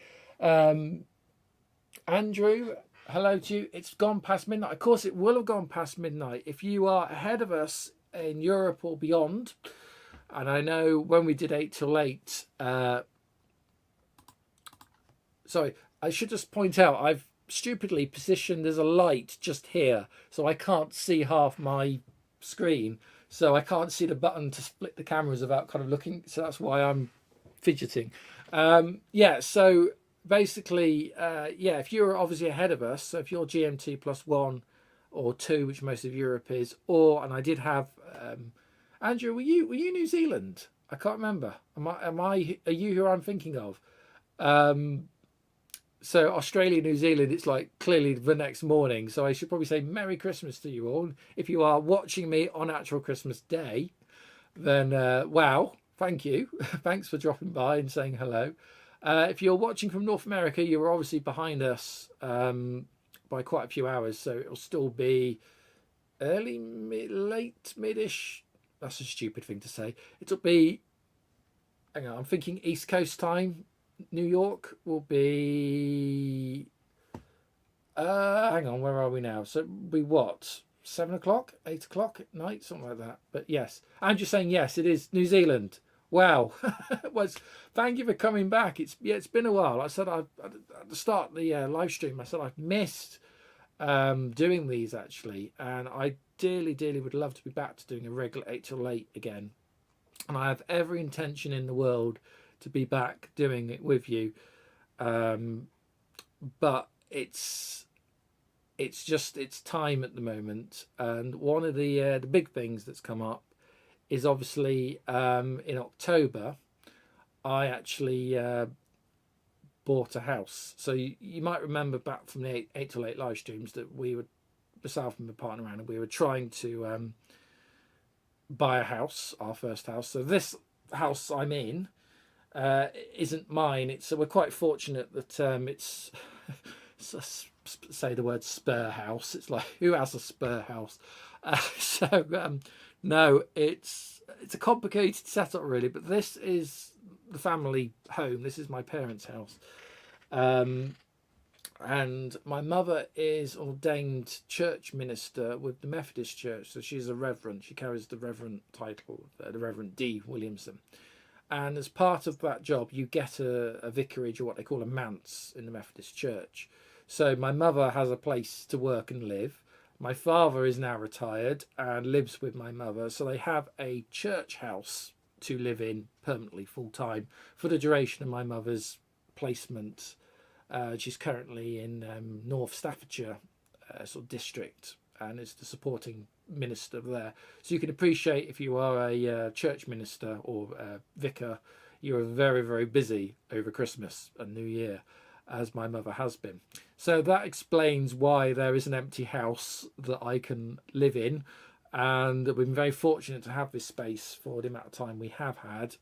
Andrew, hello to you. It's gone past midnight. Of course, it will have gone past midnight. If you are ahead of us in Europe or beyond. And I know when we did 8 till 8, sorry, I should just point out, I've stupidly positioned there's a light just here, so I can't see half my screen. So I can't see the button to split the cameras without kind of looking. So that's why I'm fidgeting. Yeah, so basically, yeah, if you're obviously ahead of us, so if you're GMT +1 or 2, which most of Europe is, and I did have, Andrew, were you New Zealand? I can't remember. Are you who I'm thinking of? So Australia, New Zealand, it's like clearly the next morning. So I should probably say Merry Christmas to you all. If you are watching me on actual Christmas Day, then wow, thank you. Thanks for dropping by and saying hello. If you're watching from North America, you were obviously behind us by quite a few hours. So it'll still be early, late, mid-ish. That's a stupid thing to say. It'll be, hang on, I'm thinking East Coast time. New York will be hang on, where are we now? So we what, 7 o'clock, 8 o'clock at night, something like that. But yes, I'm just saying, yes, it is New Zealand. Wow. Thank you for coming back. It's been a while. I said at the start of the live stream, I said I've missed doing these actually, and I dearly would love to be back to doing a regular 8 till 8 again, and I have every intention in the world to be back doing it with you, but it's time at the moment. And one of the big things that's come up is obviously in October I actually bought a house. So you might remember back from the 8 till 8 live streams that we were, myself and my partner Anna, we were trying to buy a house, our first house. So this house I'm in isn't mine. So we're quite fortunate that it's say the word spur house. It's like, who has a spur house? No, it's a complicated setup really, but this is the family home. This is my parents' house, and my mother is ordained church minister with the Methodist Church, so she's a reverend. She carries the reverend title, the Reverend D. Williamson. And as part of that job, you get a vicarage, or what they call a manse, in the Methodist Church. So my mother has a place to work and live. My father is now retired and lives with my mother. So they have a church house to live in permanently, full time, for the duration of my mother's placement. She's currently in North Staffordshire sort of district, and is the supporting minister there. So you can appreciate, if you are a church minister or vicar, you're very busy over Christmas and New Year, as my mother has been. So that explains why there is an empty house that I can live in, and we've been very fortunate to have this space for the amount of time we have had.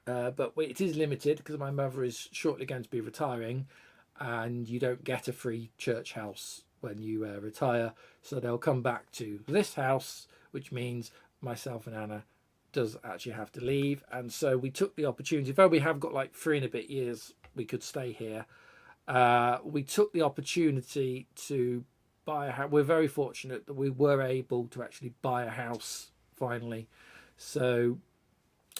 But it is limited because my mother is shortly going to be retiring, and you don't get a free church house when you retire. So they'll come back to this house, which means myself and Anna does actually have to leave. And so we took the opportunity, though we have got like 3 and a bit years we could stay here, we took the opportunity to buy a house. We're very fortunate that we were able to actually buy a house finally. So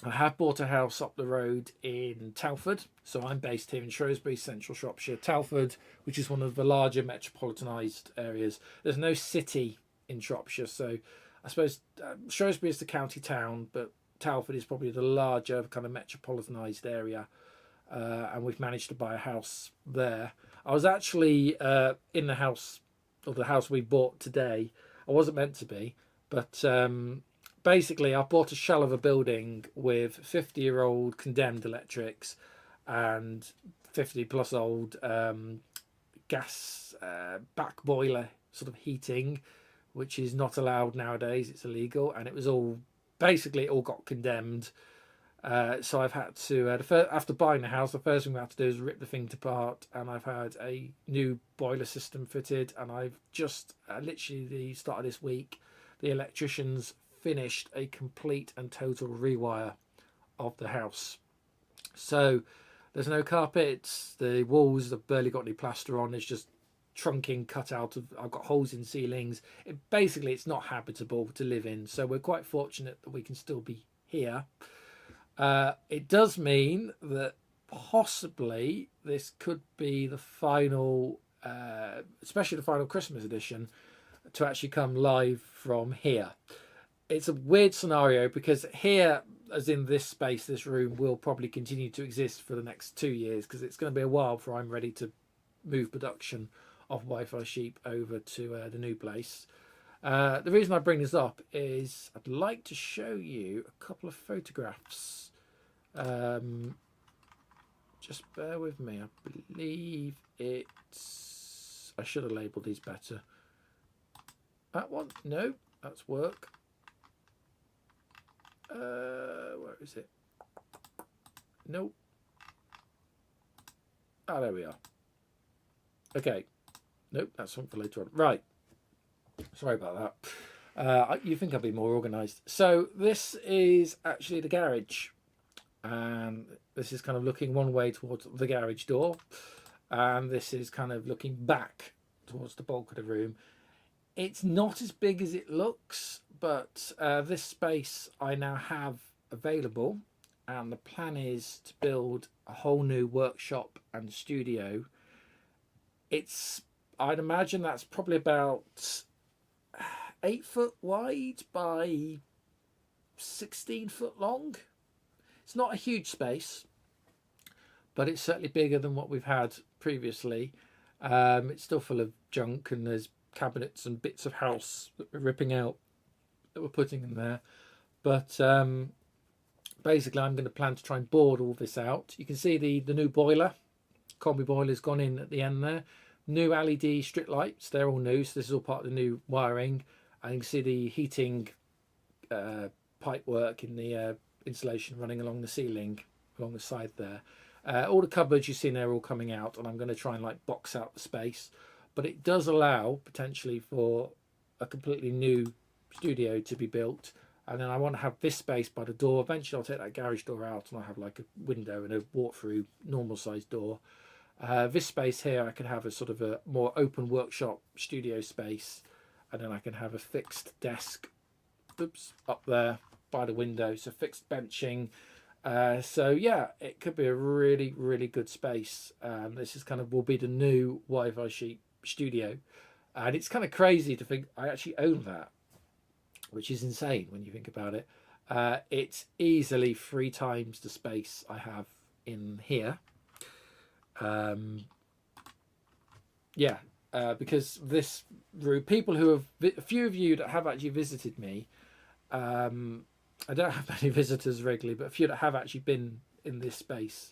I have bought a house up the road in Telford. So I'm based here in Shrewsbury, central Shropshire. Telford, which is one of the larger metropolitanised areas. There's no city in Shropshire, so I suppose Shrewsbury is the county town, but Telford is probably the larger kind of metropolitanised area. And we've managed to buy a house there. I was actually in the house, or the house we bought today. I wasn't meant to be, but basically I bought a shell of a building with 50-year-old condemned electrics and 50+ old gas back boiler sort of heating, which is not allowed nowadays. It's illegal, and it was all got condemned. So I've had to, after buying the house, the first thing we had to do is rip the thing apart, and I've had a new boiler system fitted, and I've just literally the start of this week, the electricians finished a complete and total rewire of the house. So there's no carpets, the walls have barely got any plaster on, it's just trunking cut out of. I've got holes in ceilings. Basically, it's not habitable to live in. So we're quite fortunate that we can still be here. It does mean that possibly this could be the final, especially the final Christmas edition, to actually come live from here. It's a weird scenario because here, as in this space, this room will probably continue to exist for the next 2 years, because it's going to be a while before I'm ready to move production of Wi-Fi Sheep over to the new place. The reason I bring this up is I'd like to show you a couple of photographs. Just bear with me. I believe it's... I should have labelled these better. That one? No, that's work. Where is it? Nope. Ah, there we are. Okay. Nope, that's one for later on. Right. Sorry about that. You think I'd be more organised. So this is actually the garage. And this is kind of looking one way towards the garage door. And this is kind of looking back towards the bulk of the room. It's not as big as it looks, but this space I now have available, and the plan is to build a whole new workshop and studio. I'd imagine that's probably about 8 foot wide by 16 foot long. It's not a huge space, but it's certainly bigger than what we've had previously. It's still full of junk, and there's cabinets and bits of house that we're ripping out that we're putting in there. But basically I'm going to plan to try and board all this out. You can see the new boiler, combi boiler's gone in at the end there. New LED strip lights, they're all new, so this is all part of the new wiring. And you can see the heating pipe work in the insulation running along the ceiling, along the side there. All the cupboards you see in there are all coming out, and I'm going to try and like box out the space. But it does allow potentially for a completely new studio to be built. And then I want to have this space by the door. Eventually I'll take that garage door out and I'll have like a window and a walk-through normal sized door. This space here I could have a sort of a more open workshop studio space. And then I can have a fixed desk, up there by the window. So fixed benching. So yeah, it could be a really, really good space. This is kind of will be the new Wi-Fi Sheep studio, and it's kind of crazy to think I actually own that, which is insane when you think about it. It's easily 3 times the space I have in here. Because this room, people who have, a few of you that have actually visited me, I don't have many visitors regularly, but a few that have actually been in this space,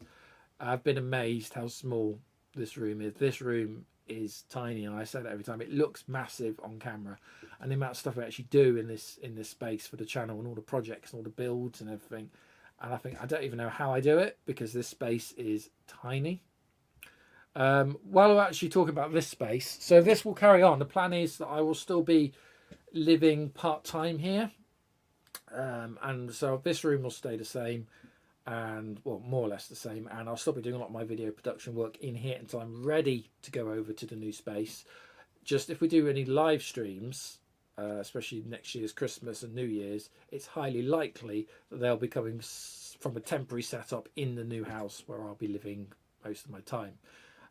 I've been amazed how small this room is. This room is tiny, and I say that every time. It looks massive on camera, and the amount of stuff we actually do in this space for the channel, and all the projects and all the builds and everything. And I think I don't even know how I do it, because this space is tiny. While we're actually talking about this space, so this will carry on. The plan is that I will still be living part-time here, and so this room will stay the same, and well, more or less the same, and I'll still be doing a lot of my video production work in here until I'm ready to go over to the new space. Just if we do any live streams, especially next year's Christmas and New Year's, it's highly likely that they'll be coming from a temporary setup in the new house where I'll be living most of my time.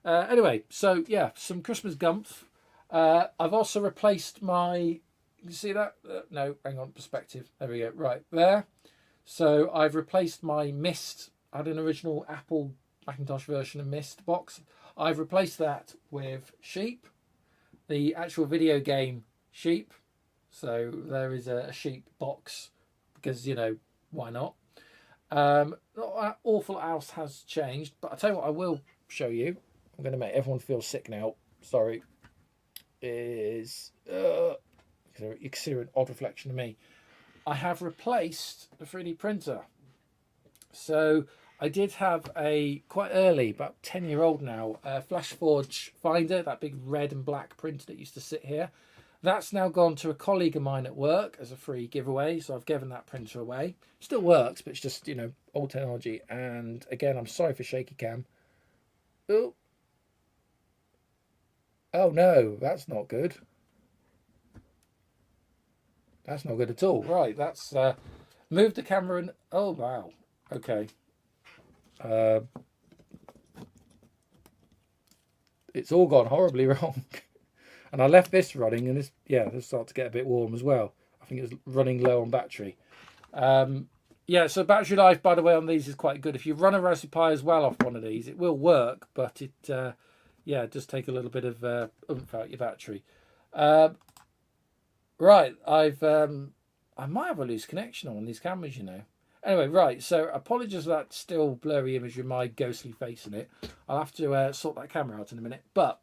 Anyway, so yeah, some Christmas gumph. I've also replaced my, you can see that? No, hang on, perspective. There we go, right there. So I've replaced my Mist. I had an original Apple Macintosh version of Mist box. I've replaced that with Sheep, the actual video game Sheep. So there is a Sheep box, because, you know, why not? Not that awful else has changed, but I'll tell you what I will show you. I'm going to make everyone feel sick now. Sorry. Is you can see an odd reflection of me. I have replaced the 3D printer. So I did have a, quite early, about 10-year-old now, Flashforge Finder, that big red and black printer that used to sit here. That's now gone to a colleague of mine at work as a free giveaway, so I've given that printer away. Still works, but it's just, you know, old technology. And again, I'm sorry for shaky cam. Oh. Oh no, that's not good. That's not good at all. Right, that's move the camera and oh wow. Okay. Uh, it's all gone horribly wrong. And I left this running, and this started to get a bit warm as well. I think it was running low on battery. Yeah, so battery life, by the way, on these is quite good. If you run a Raspberry Pi as well off one of these, it will work, but it does take a little bit of oomph out your battery. Right, I might have a loose connection on these cameras, you know. Anyway, right, so apologies for that still blurry image with my ghostly face in it. I'll have to sort that camera out in a minute. But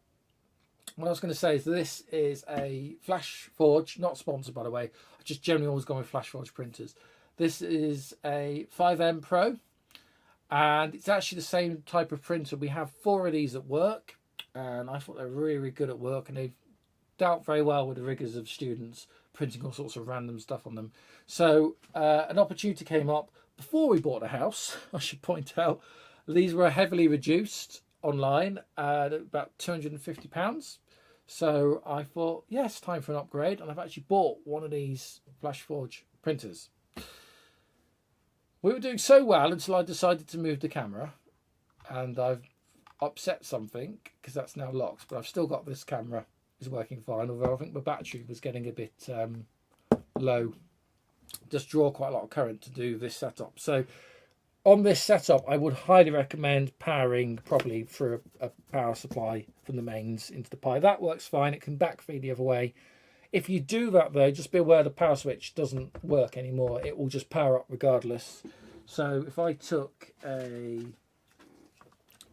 what I was going to say is this is a Flash Forge, not sponsored by the way. I just generally always go with Flash Forge printers. This is a 5M Pro, and it's actually the same type of printer. We have 4 of these at work, and I thought they're really, really good at work, and they've dealt very well with the rigours of students printing all sorts of random stuff on them. So an opportunity came up before we bought a house. I should point out these were heavily reduced online at about £250. So I thought, yes, time for an upgrade, and I've actually bought one of these Flash Forge printers. We were doing so well until I decided to move the camera, and I've upset something because that's now locked, but I've still got this camera. Is working fine, although I think my battery was getting a bit low. Just draw quite a lot of current to do this setup. So on this setup, I would highly recommend powering properly through a power supply from the mains into the Pi. That works fine. It can backfeed the other way. If you do that though, just be aware the power switch doesn't work anymore. It will just power up regardless. So if I took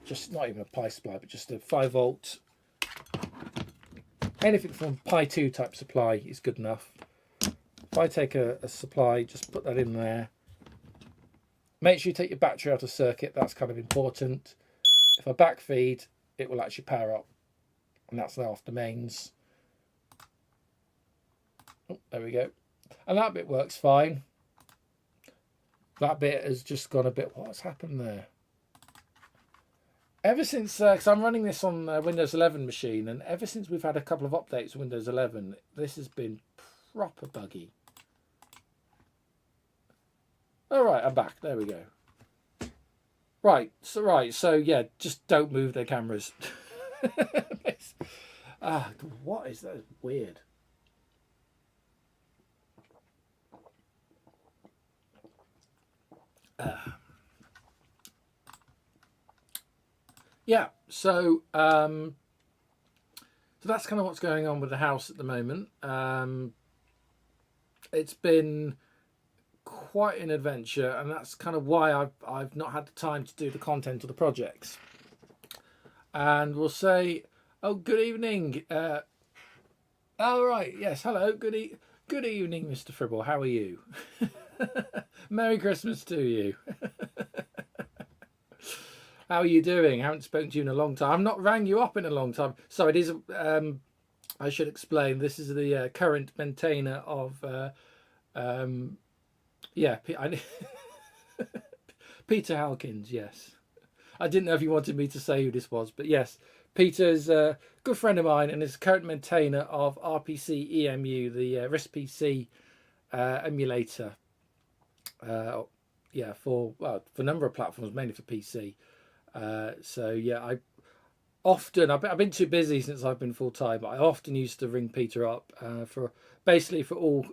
just not even a Pi supply, but just a 5V, anything from Pi 2 type supply is good enough. If I take a supply, just put that in there. Make sure you take your battery out of circuit, that's kind of important. If I backfeed, it will actually power up, and that's now off the mains. Oh, there we go. And that bit works fine. That bit has just gone a bit, what's happened there? Ever since, because I'm running this on Windows 11 machine, and ever since we've had a couple of updates to Windows 11, this has been proper buggy. All right, I'm back. There we go. Right, so yeah, just don't move their cameras. What is that? Weird. Yeah, so that's kind of what's going on with the house at the moment. It's been quite an adventure, and that's kind of why I've not had the time to do the content of the projects. And we'll say, oh, good evening. Right, yes, hello, good evening, Mr. Fribble. How are you? Merry Christmas to you. How are you doing? I haven't spoken to you in a long time. I've not rang you up in a long time. So it is, I should explain, this is the current maintainer of, Peter Halkins, yes. I didn't know if you wanted me to say who this was, but yes, Peter's a good friend of mine and is current maintainer of RPC EMU, the RISC PC emulator. For a number of platforms, mainly for PC. I've been too busy since I've been full time, but I often used to ring Peter up for all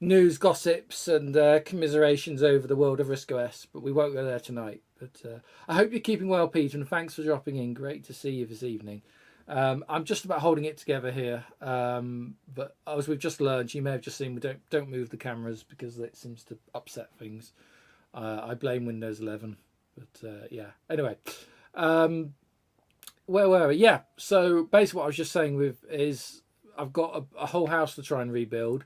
news, gossips, and commiserations over the world of RISC-OS. But we won't go there tonight. But I hope you're keeping well, Peter, and thanks for dropping in. Great to see you this evening. I'm just about holding it together here, but as we've just learned, you may have just seen we don't move the cameras because it seems to upset things. I blame Windows 11. But anyway, where were we? Yeah, so basically what I was just saying is I've got a whole house to try and rebuild.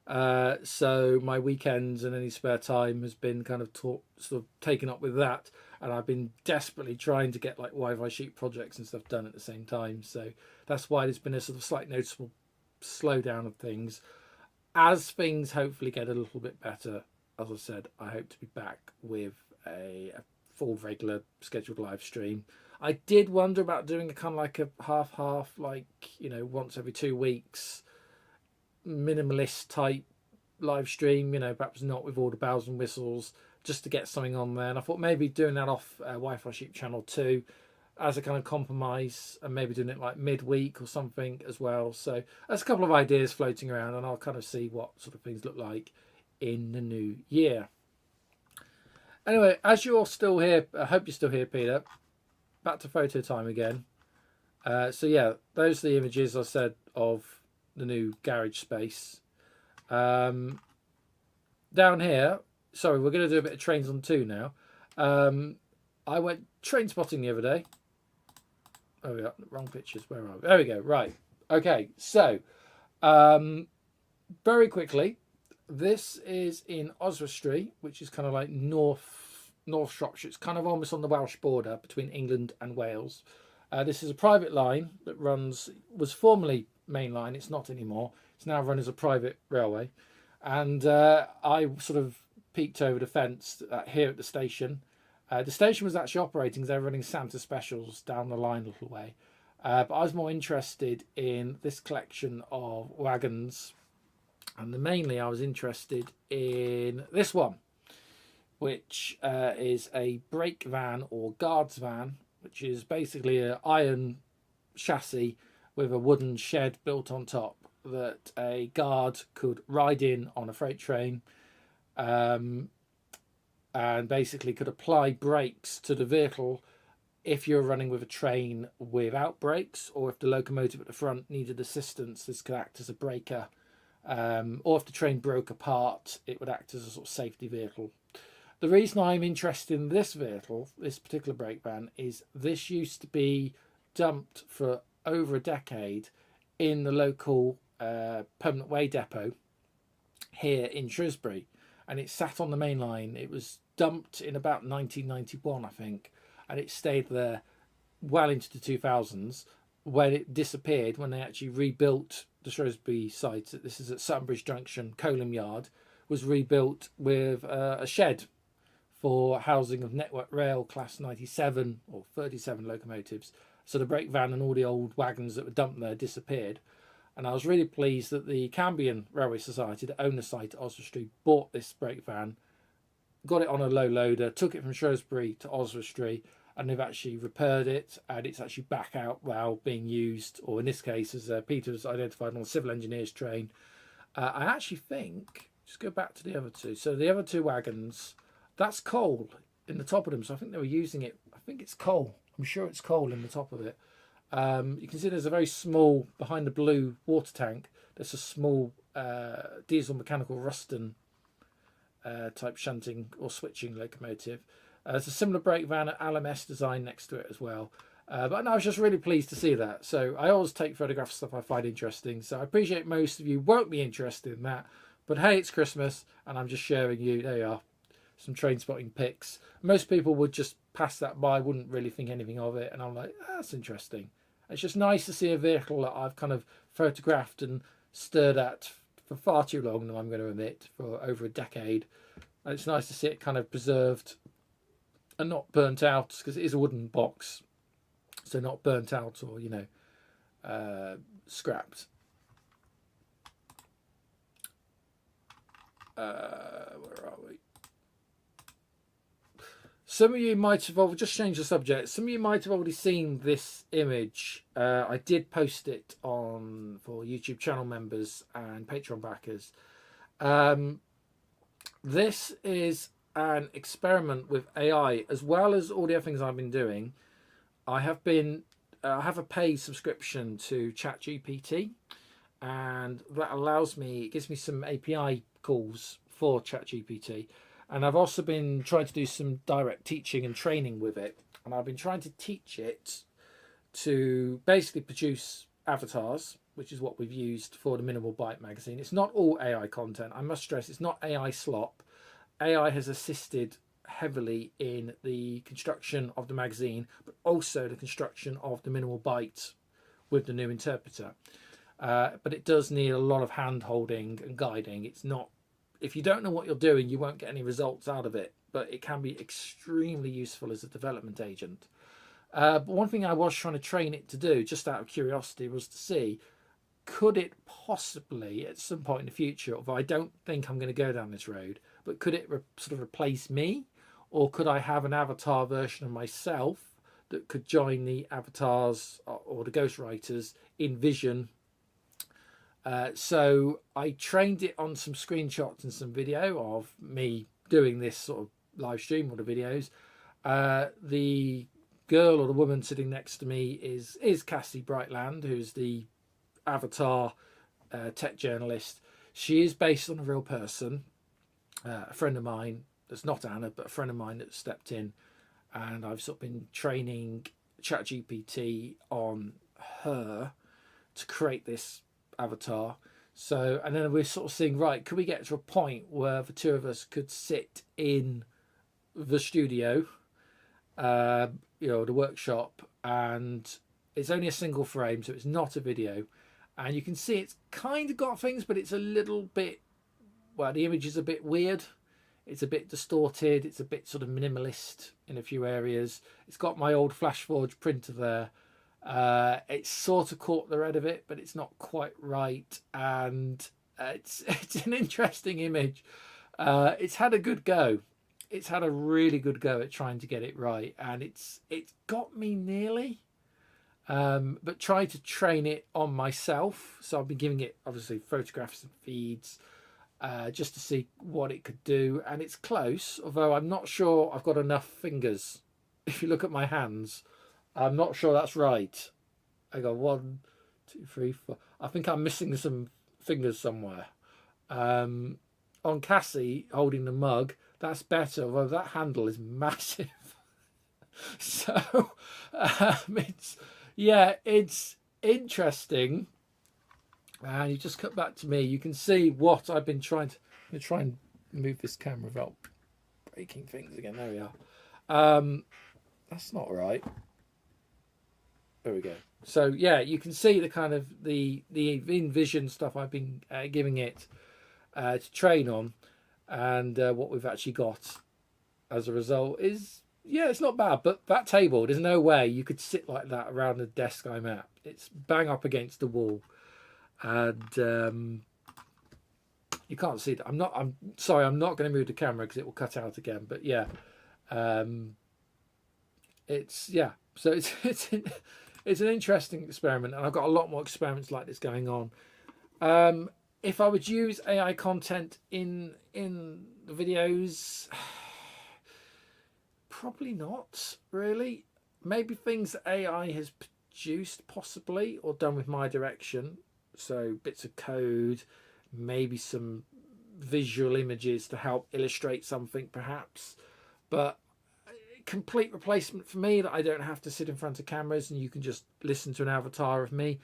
So my weekends and any spare time has been kind of sort of taken up with that, and I've been desperately trying to get like Wi-Fi sheet projects and stuff done at the same time. So that's why there's been a sort of slight noticeable slowdown of things. As things hopefully get a little bit better, as I said, I hope to be back with a full regular scheduled live stream. I did wonder about doing a kind of like a half, like, you know, once every 2 weeks, minimalist type live stream, you know, perhaps not with all the bells and whistles, just to get something on there. And I thought maybe doing that off Wi-Fi Sheep Channel 2 as a kind of compromise, and maybe doing it like midweek or something as well. So there's a couple of ideas floating around, and I'll kind of see what sort of things look like in the new year. Anyway, as you're still here, I hope you're still here, Peter. Back to photo time again. So yeah, those are the images I said of the new garage space. Down here, sorry, we're going to do a bit of trains on 2 now. I went train spotting the other day. Oh, we got wrong pictures. Where are we? There we go. Right. Okay. So, very quickly, this is in Oswestry, which is kind of like North Shropshire. It's kind of almost on the Welsh border between England and Wales. This is a private line that was formerly main line. It's not anymore. It's now run as a private railway. And I sort of peeked over the fence here at the station. The station was actually operating because they were running Santa specials down the line a little way. But I was more interested in this collection of wagons. And mainly I was interested in this one, which is a brake van or guards van, which is basically an iron chassis with a wooden shed built on top that a guard could ride in on a freight train, and basically could apply brakes to the vehicle if you're running with a train without brakes, or if the locomotive at the front needed assistance, this could act as a breaker. Or if the train broke apart, it would act as a sort of safety vehicle. The reason I'm interested in this vehicle, this particular brake van, is this used to be dumped for over a decade in the local permanent way depot here in Shrewsbury, and it sat on the main line. It was dumped in about 1991, I think, and it stayed there well into the 2000s, when it disappeared when they actually rebuilt the Shrewsbury site. This is at Suttonbridge Junction. Coleham Yard was rebuilt with a shed for housing of Network Rail Class 97 or 37 locomotives. So the brake van and all the old wagons that were dumped there disappeared. And I was really pleased that the Cambion Railway Society, that own the site at Oswestry, bought this brake van, got it on a low loader, took it from Shrewsbury to Oswestry, and they've actually repaired it, and it's actually back out now being used, or in this case, as Peter's identified, on a civil engineers train. I actually think, just go back to the other two. So the other two wagons, that's coal in the top of them. So I think they were using it. I think it's coal. I'm sure it's coal in the top of it. You can see there's a very small, behind the blue water tank, there's a small diesel mechanical Ruston type shunting or switching locomotive. There's a similar brake van at LMS design next to it as well. But no, I was just really pleased to see that. So I always take photographs of stuff I find interesting. So I appreciate most of you won't be interested in that. But hey, it's Christmas and I'm just sharing you, there you are, some train spotting pics. Most people would just pass that by, wouldn't really think anything of it. And I'm like, that's interesting. It's just nice to see a vehicle that I've kind of photographed and stared at for far too long, I'm going to admit, for over a decade. And it's nice to see it kind of preserved and not burnt out, because it is a wooden box, so not burnt out or, you know, scrapped. Where are we? Some of you might have just changed the subject. Some of you might have already seen this image. I did post it on for YouTube channel members and Patreon backers. This is an experiment with AI, as well as all the other things I've been doing. I have a paid subscription to ChatGPT, and that allows me, it gives me some API calls for ChatGPT, and I've also been trying to do some direct teaching and training with it, and I've been trying to teach it to basically produce avatars, which is what we've used for the MinimalByte magazine. It's not all AI content. I must stress, it's not AI slop. AI has assisted heavily in the construction of the magazine, but also the construction of the MinimalByte with the new interpreter. But it does need a lot of hand holding and guiding. It's not, if you don't know what you're doing, you won't get any results out of it. but it can be extremely useful as a development agent. But one thing I was trying to train it to do, just out of curiosity, was to see, could it possibly, at some point in the future, although I don't think I'm going to go down this road, but could it sort of replace me? Or could I have an avatar version of myself that could join the avatars or the ghostwriters in vision? So I trained it on some screenshots and some video of me doing this sort of live stream or the videos. The girl or the woman sitting next to me is Cassie Brightland, who's the avatar tech journalist. She is based on a real person, a friend of mine that's not Anna, but a friend of mine that stepped in, and I've sort of been training ChatGPT on her to create this avatar. So, and then we're sort of seeing, right, could we get to a point where the two of us could sit in the studio, the workshop, and it's only a single frame, so it's not a video, and you can see it's kind of got things, but it's a little bit, well, the image is a bit weird, it's a bit distorted, it's a bit sort of minimalist in a few areas. It's got my old FlashForge printer there. It's sort of caught the red of it, but it's not quite right, and it's an interesting image. It's had a good go. It's had a really good go at trying to get it right, and it's got me nearly. But try to train it on myself. So I've been giving it obviously photographs and feeds just to see what it could do, and it's close. Although I'm not sure I've got enough fingers. If you look at my hands, I'm not sure that's right. I got 1, 2, 3, 4. I think I'm missing some fingers somewhere. On Cassie holding the mug, that's better, although that handle is massive. So it's interesting. And you just cut back to me. You can see what I've been trying to. I'm going to try and move this camera without breaking things again. There we are. That's not right. There we go. So yeah, you can see the kind of the InVision stuff I've been giving it to train on, and what we've actually got as a result is, yeah, it's not bad. But that table, there's no way you could sit like that around the desk I'm at. It's bang up against the wall, and you can't see that. I'm sorry, I'm not going to move the camera because it will cut out again. But yeah, so it's an interesting experiment, and I've got a lot more experiments like this going on. If I would use AI content in the videos, probably not really. Maybe things that AI has produced, possibly, or done with my direction. So bits of code, maybe some visual images to help illustrate something, perhaps. But complete replacement for me, that I don't have to sit in front of cameras and you can just listen to an avatar of me.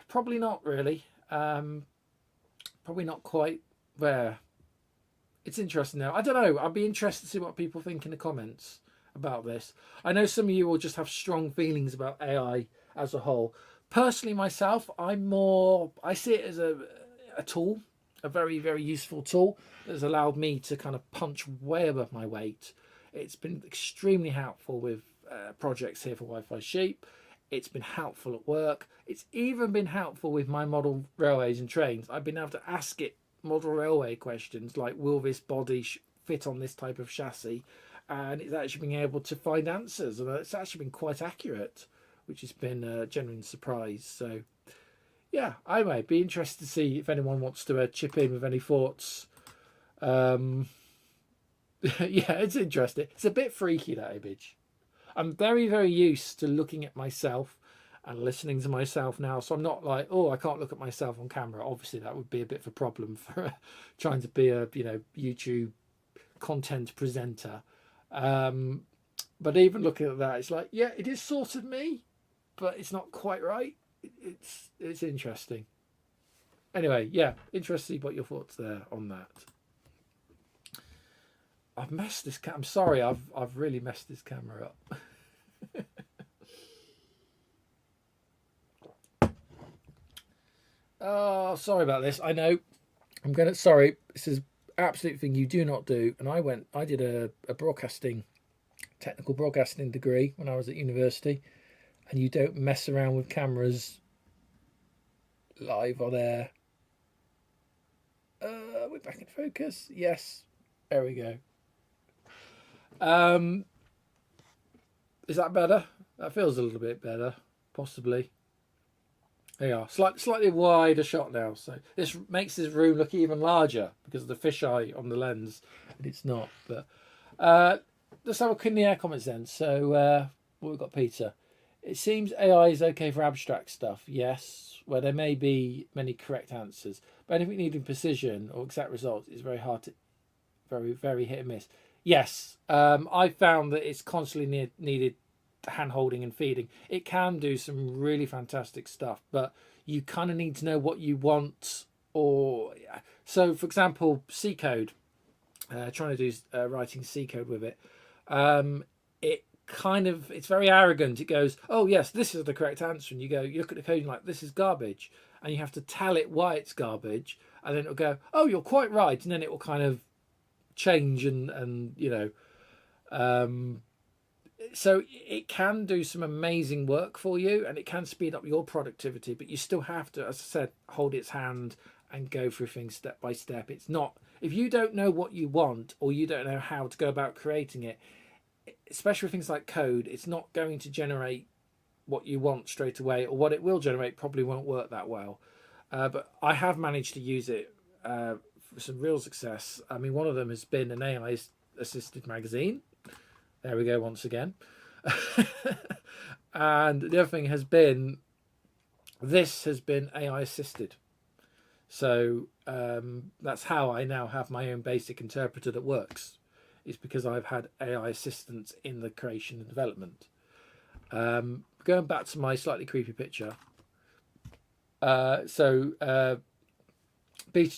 Probably not really. Probably not quite there. It's interesting now. I don't know. I'd be interested to see what people think in the comments about this. I know some of you will just have strong feelings about AI as a whole. Personally, myself, I see it as a tool, a very, very useful tool that has allowed me to kind of punch way above my weight. It's been extremely helpful with projects here for Wi-Fi Sheep. It's been helpful at work. It's even been helpful with my model railways and trains. I've been able to ask it model railway questions like, will this body fit on this type of chassis? And it's actually been able to find answers, and it's actually been quite accurate, which has been a genuine surprise. So yeah, I might be interested to see if anyone wants to chip in with any thoughts. Yeah, it's interesting. It's a bit freaky, that image. I'm very, very used to looking at myself and listening to myself now, so I'm not like, oh, I can't look at myself on camera. Obviously that would be a bit of a problem for trying to be a YouTube content presenter. But even looking at that, it's like, yeah, it is sort of me, but it's not quite right. It's interesting. Anyway, yeah, interesting what your thoughts there on that. I've messed this I'm sorry, I've really messed this camera up. Oh, sorry about this. I know. Sorry, this is absolute thing you do not do. And I did a technical broadcasting degree when I was at university, and you don't mess around with cameras live on air. We're back in focus. Yes, there we go. Is that better? That feels a little bit better, possibly. There you are. Slightly wider shot now, so this makes this room look even larger because of the fisheye on the lens, and it's not. But let's have a look in the air comments then. So what we've got, Peter. It seems AI is okay for abstract stuff, yes, where there may be many correct answers, but anything needing precision or exact results is very hard to, very hit and miss. Yes, I found that it's constantly needed hand-holding and feeding. It can do some really fantastic stuff, but you kind of need to know what you want. Or so, for example, C code, trying to do writing C code with it, it's very arrogant. It goes, oh yes, this is the correct answer, and you look at the code and you're like, this is garbage, and you have to tell it why it's garbage, and then it'll go, oh, you're quite right, and then it will kind of change and so it can do some amazing work for you, and it can speed up your productivity, but you still have to, as I said, hold its hand and go through things step by step. It's not, if you don't know what you want, or you don't know how to go about creating it, especially with things like code, it's not going to generate what you want straight away, or what it will generate probably won't work that well. But I have managed to use it for some real success. I mean, one of them has been an AI assisted magazine. There we go once again. And the other thing has been, this has been AI assisted. So that's how I now have my own basic interpreter that works. It's because I've had AI assistance in the creation and development. Going back to my slightly creepy picture. Peter's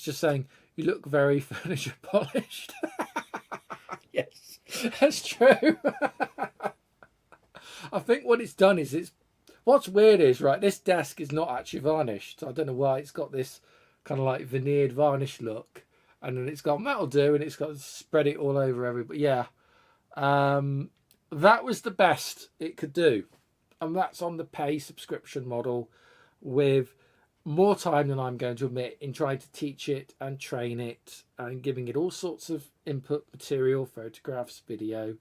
just saying, you look very furniture polished. Yes, that's true. I think what it's done is what's weird is, right, this desk is not actually varnished. I don't know why it's got this kind of like veneered varnish look. And then it's got, that'll do, and it's got spread it all over everybody. Yeah, that was the best it could do, and that's on the pay subscription model, with more time than I'm going to admit in trying to teach it and train it and giving it all sorts of input material, photographs, video.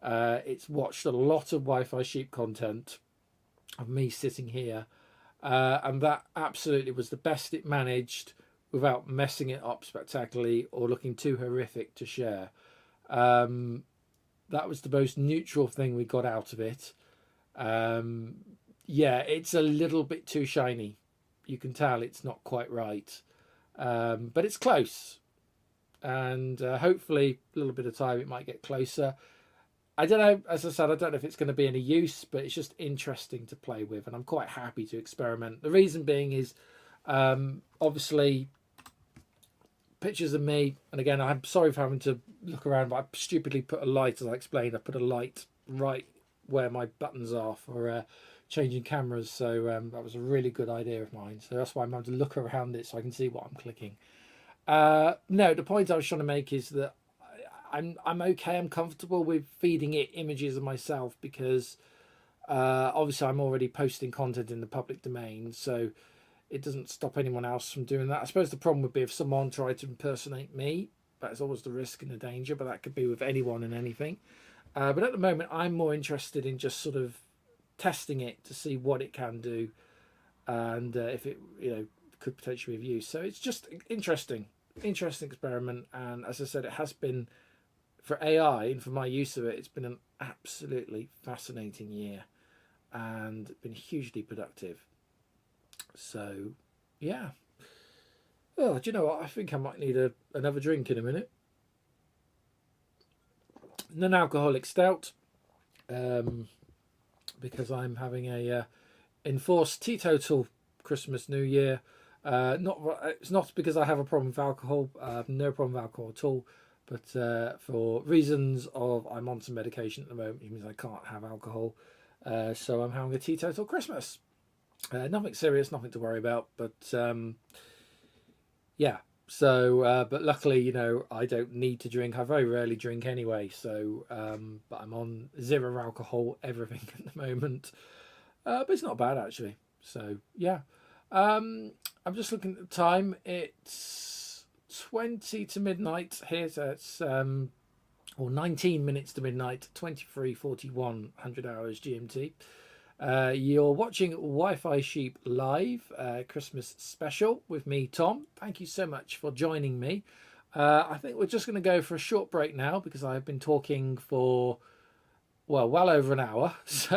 It's watched a lot of Wi-Fi sheep content of me sitting here, and that absolutely was the best it managed, without messing it up spectacularly or looking too horrific to share. That was the most neutral thing we got out of it. Yeah, it's a little bit too shiny. You can tell it's not quite right. But it's close. And hopefully a little bit of time it might get closer. I don't know, as I said, I don't know if it's going to be any use, but it's just interesting to play with, and I'm quite happy to experiment. The reason being is, obviously, pictures of me, and again, I'm sorry for having to look around, but I stupidly put a light, as I explained, I put a light right where my buttons are for changing cameras, so that was a really good idea of mine, so that's why I'm having to look around it so I can see what I'm clicking. No, the point I was trying to make is that I'm okay, I'm comfortable with feeding it images of myself, because obviously I'm already posting content in the public domain, so it doesn't stop anyone else from doing that. I suppose the problem would be if someone tried to impersonate me. That's always the risk and the danger, but that could be with anyone and anything. But at the moment, I'm more interested in just sort of testing it to see what it can do, and if it could potentially be of use. So it's just interesting experiment. And as I said, it has been, for AI and for my use of it, it's been an absolutely fascinating year and been hugely productive. So, yeah. Oh, do you know what? I think I might need another drink in a minute. Non-alcoholic stout, because I'm having a enforced teetotal Christmas, New Year. It's not because I have a problem with alcohol. I have no problem with alcohol at all. But for reasons of, I'm on some medication at the moment, it means I can't have alcohol. So I'm having a teetotal Christmas. Nothing serious, nothing to worry about, but yeah, So, but luckily, you know, I don't need to drink. I very rarely drink anyway. So, but I'm on 0 alcohol, everything at the moment. But it's not bad actually. So, yeah. I'm just looking at the time. It's 20 to midnight here. So it's, or 19 minutes to midnight, 23:41, 100 hours GMT. You're watching Wi-Fi Sheep Live, Christmas special with me, Tom. Thank you so much for joining me. I think we're just going to go for a short break now because I've been talking for, well over an hour. So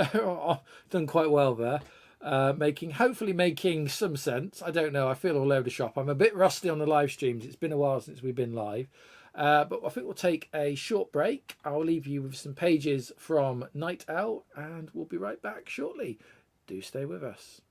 I've done quite well there. Hopefully making some sense. I don't know. I feel all over the shop. I'm a bit rusty on the live streams. It's been a while since we've been live. But I think we'll take a short break. I'll leave you with some pages from Night Owl and we'll be right back shortly. Do stay with us.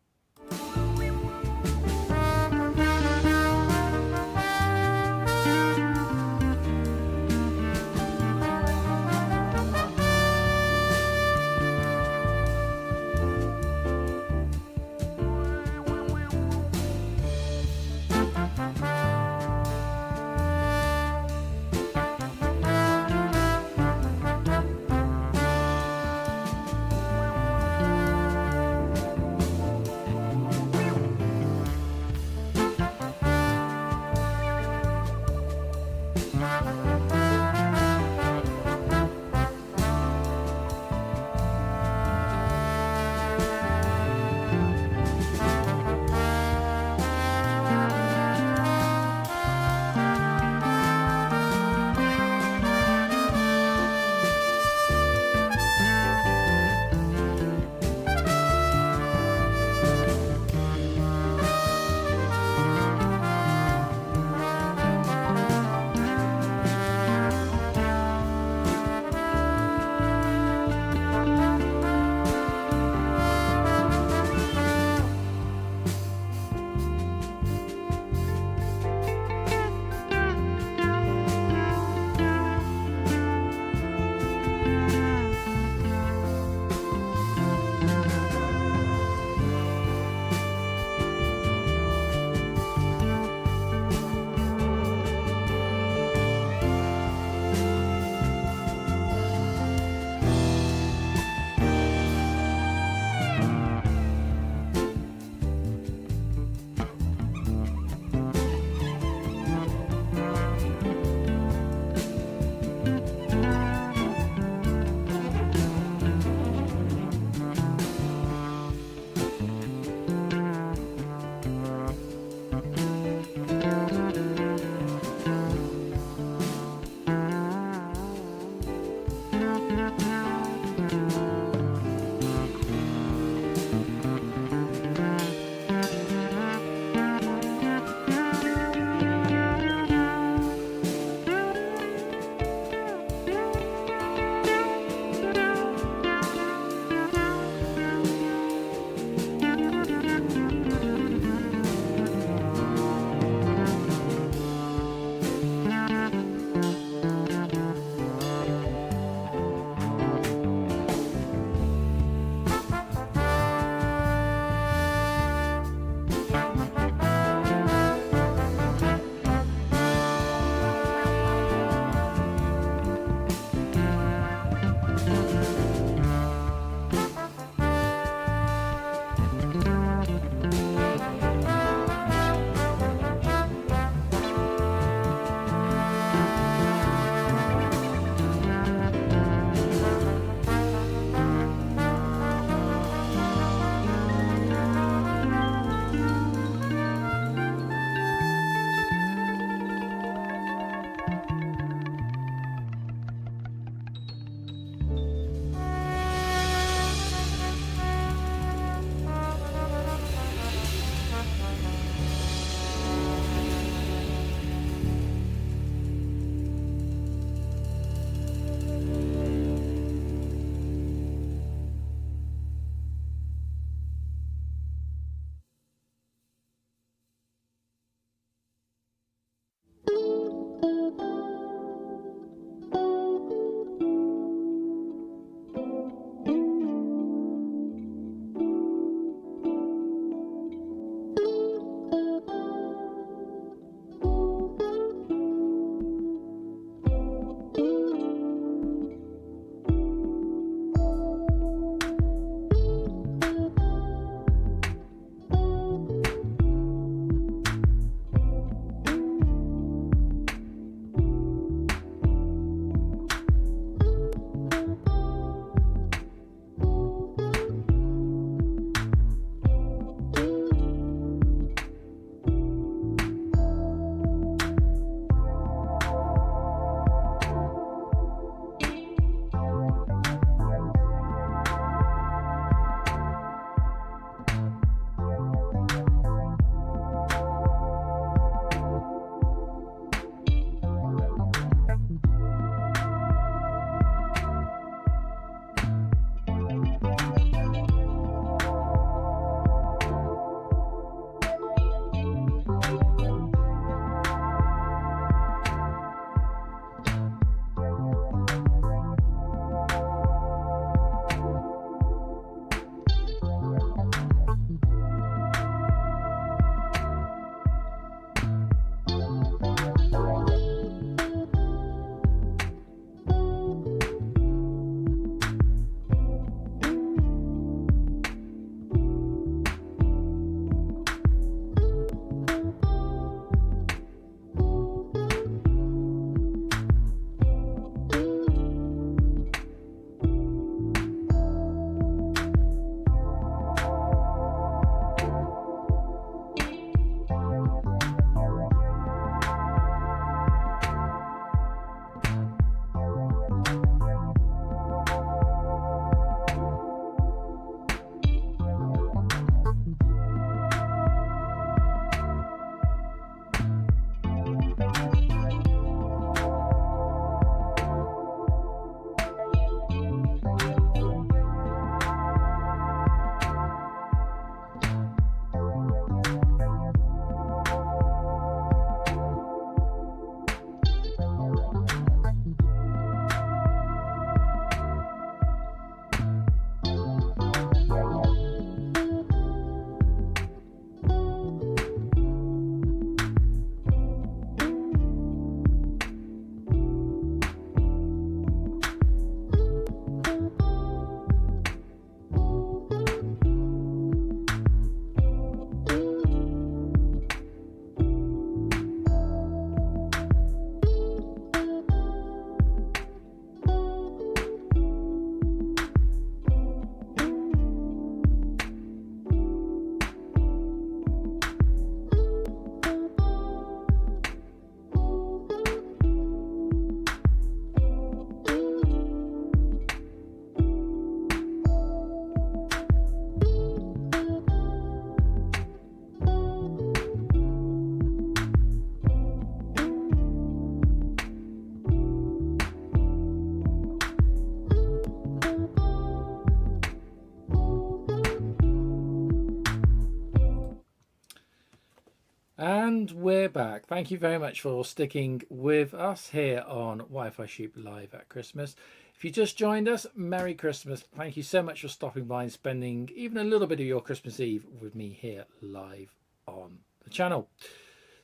And we're back. Thank you very much for sticking with us here on Wi-Fi Sheep Live at Christmas. If you just joined us, Merry Christmas. Thank you so much for stopping by and spending even a little bit of your Christmas Eve with me here live on the channel.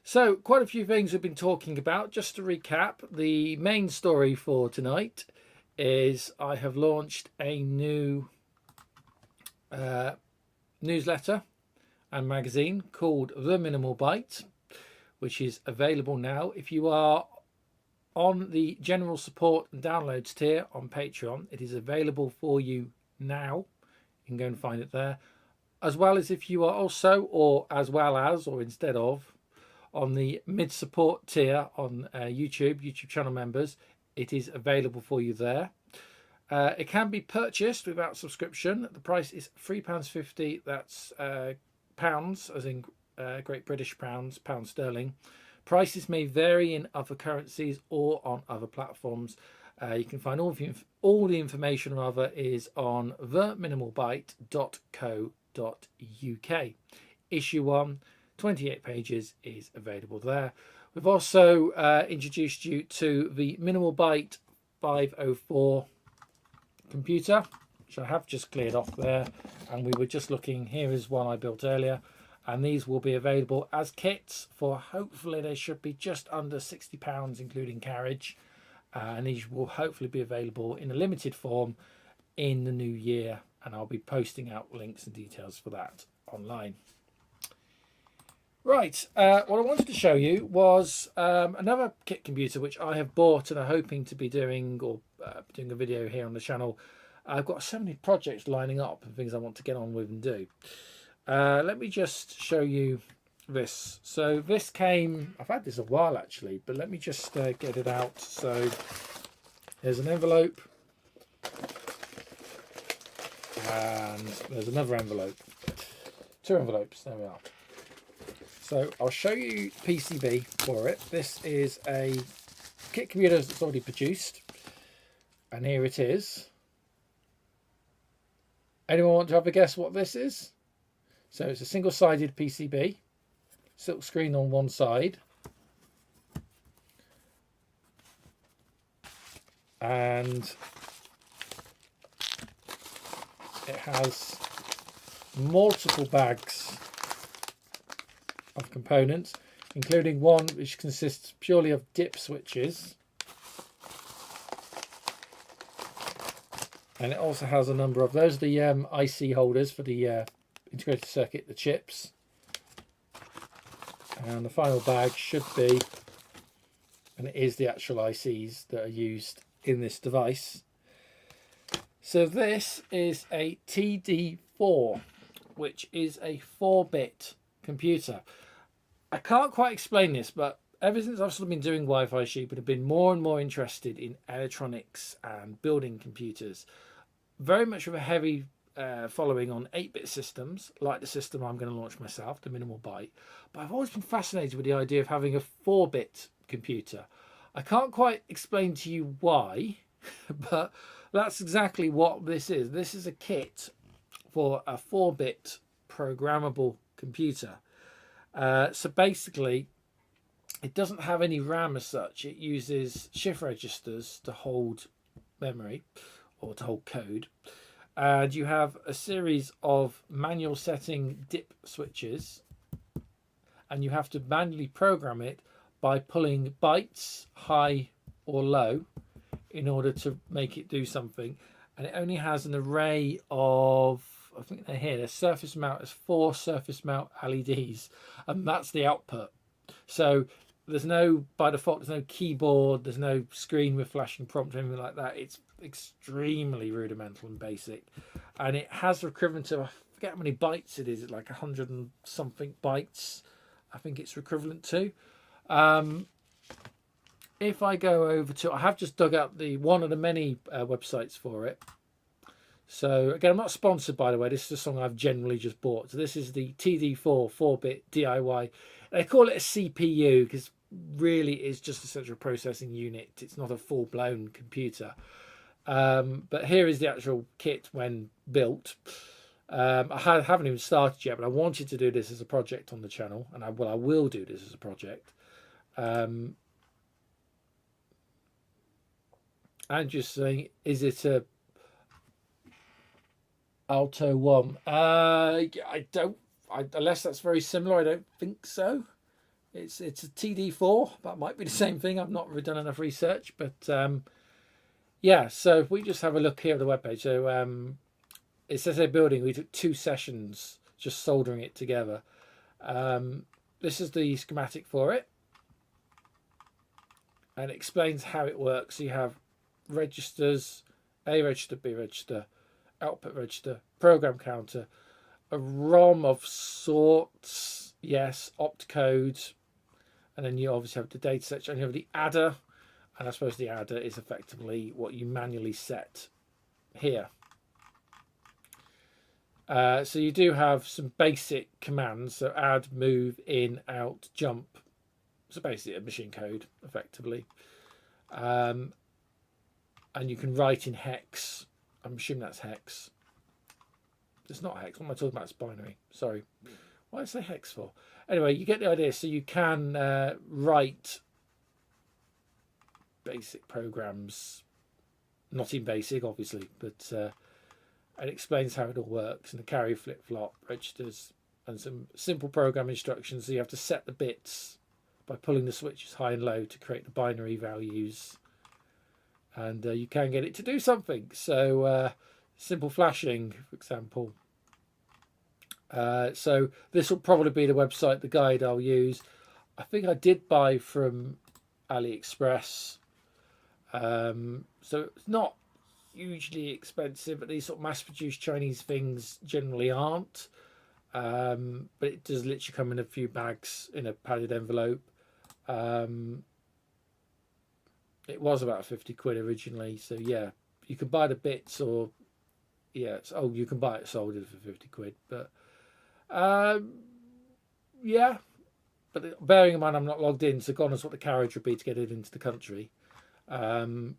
So, quite a few things we've been talking about. Just to recap, the main story for tonight is I have launched a new newsletter and magazine called The MinimalByte, which is available now. If you are on the general support and downloads tier on Patreon, it is available for you now. You can go and find it there. As well as if you are also, or as well as, or instead of, on the mid-support tier on YouTube channel members, it is available for you there. It can be purchased without subscription. The price is £3.50. That's pounds, as in Great British pounds, pound sterling. Prices may vary in other currencies or on other platforms. You can find all the information rather is on theminimalbyte.co.uk. Issue 1, 28 pages, is available there. We've also introduced you to the MinimalByte 504 computer, which I have just cleared off there, and we were just looking. Here is one I built earlier, and these will be available as kits for, hopefully they should be just under £60 including carriage, and these will hopefully be available in a limited form in the new year, and I'll be posting out links and details for that online. Right, what I wanted to show you was another kit computer which I have bought and are hoping to be doing, or doing a video here on the channel. I've got so many projects lining up and things I want to get on with and do. Let me just show you this. So this came, I've had this a while actually, but let me just get it out. So there's an envelope, and there's another envelope. 2 envelopes, there we are. So I'll show you PCB for it. This is a kit computer that's already produced, and here it is. Anyone want to have a guess what this is? So it's a single-sided PCB, silk screen on one side, and it has multiple bags of components, including one which consists purely of dip switches, and it also has a number of those, the IC holders for the integrated circuit, the chips, and the final bag should be, and it is the actual ICs that are used in this device. So this is a TD4, which is a 4-bit computer. I can't quite explain this, but ever since I've sort of been doing Wi-Fi Sheep, I've been more and more interested in electronics and building computers. Very much with a heavy following on 8-bit systems, like the system I'm going to launch myself, the MinimalByte. But I've always been fascinated with the idea of having a 4-bit computer. I can't quite explain to you why, but that's exactly what this is. This is a kit for a 4-bit programmable computer. So basically, it doesn't have any RAM as such. It uses shift registers to hold memory or to hold code. And you have a series of manual setting dip switches, and you have to manually program it by pulling bytes high or low in order to make it do something. And it only has an array of, I think they're here, there's surface mount, there's 4 surface mount LEDs, and that's the output. So there's no, by default, there's no keyboard, there's no screen with flashing prompt or anything like that. It's extremely rudimental and basic, and it has the equivalent of, I forget how many bytes it is, it's like 100 and something bytes, I think it's equivalent to. If I go over to, I have just dug up the one of the many websites for it. So again, I'm not sponsored, by the way. This is a song I've generally just bought. So this is the TD4 4-bit DIY. They call it a CPU because really it's just a central processing unit. It's not a full-blown computer. But here is the actual kit when built. I haven't even started yet, but I wanted to do this as a project on the channel, and I will do this as a project. And just saying, is it a Alto 1? I don't. Unless that's very similar, I don't think so. It's a TD4. That might be the same thing. I've not done enough research, but yeah. So if we just have a look here at the webpage, so it says they're building. We took 2 sessions just soldering it together. This is the schematic for it, and it explains how it works. So you have registers, A register, B register, output register, program counter, a ROM of sorts, yes, optcode, and then you obviously have the data section, and you have the adder, and I suppose the adder is effectively what you manually set here. So you do have some basic commands, so add, move, in, out, jump. So basically a machine code, effectively. And you can write in hex. I'm assuming that's hex. It's not hex. What am I talking about? It's binary. Sorry. Why did I say hex for? Anyway, you get the idea. So you can write basic programs. Not in BASIC, obviously, but it explains how it all works. And the carry, flip-flop, registers, and some simple program instructions. So you have to set the bits by pulling the switches high and low to create the binary values. And you can get it to do something. So simple flashing, for example. So this will probably be the website, the guide I'll use. I think I did buy from AliExpress. So it's not hugely expensive, but these sort of mass-produced Chinese things generally aren't. But it does literally come in a few bags in a padded envelope. It was about 50 quid originally, so yeah, you can buy the bits, or yeah, you can buy it soldered for 50 quid, but yeah, but bearing in mind I'm not logged in, so God knows what the carriage would be to get it into the country. But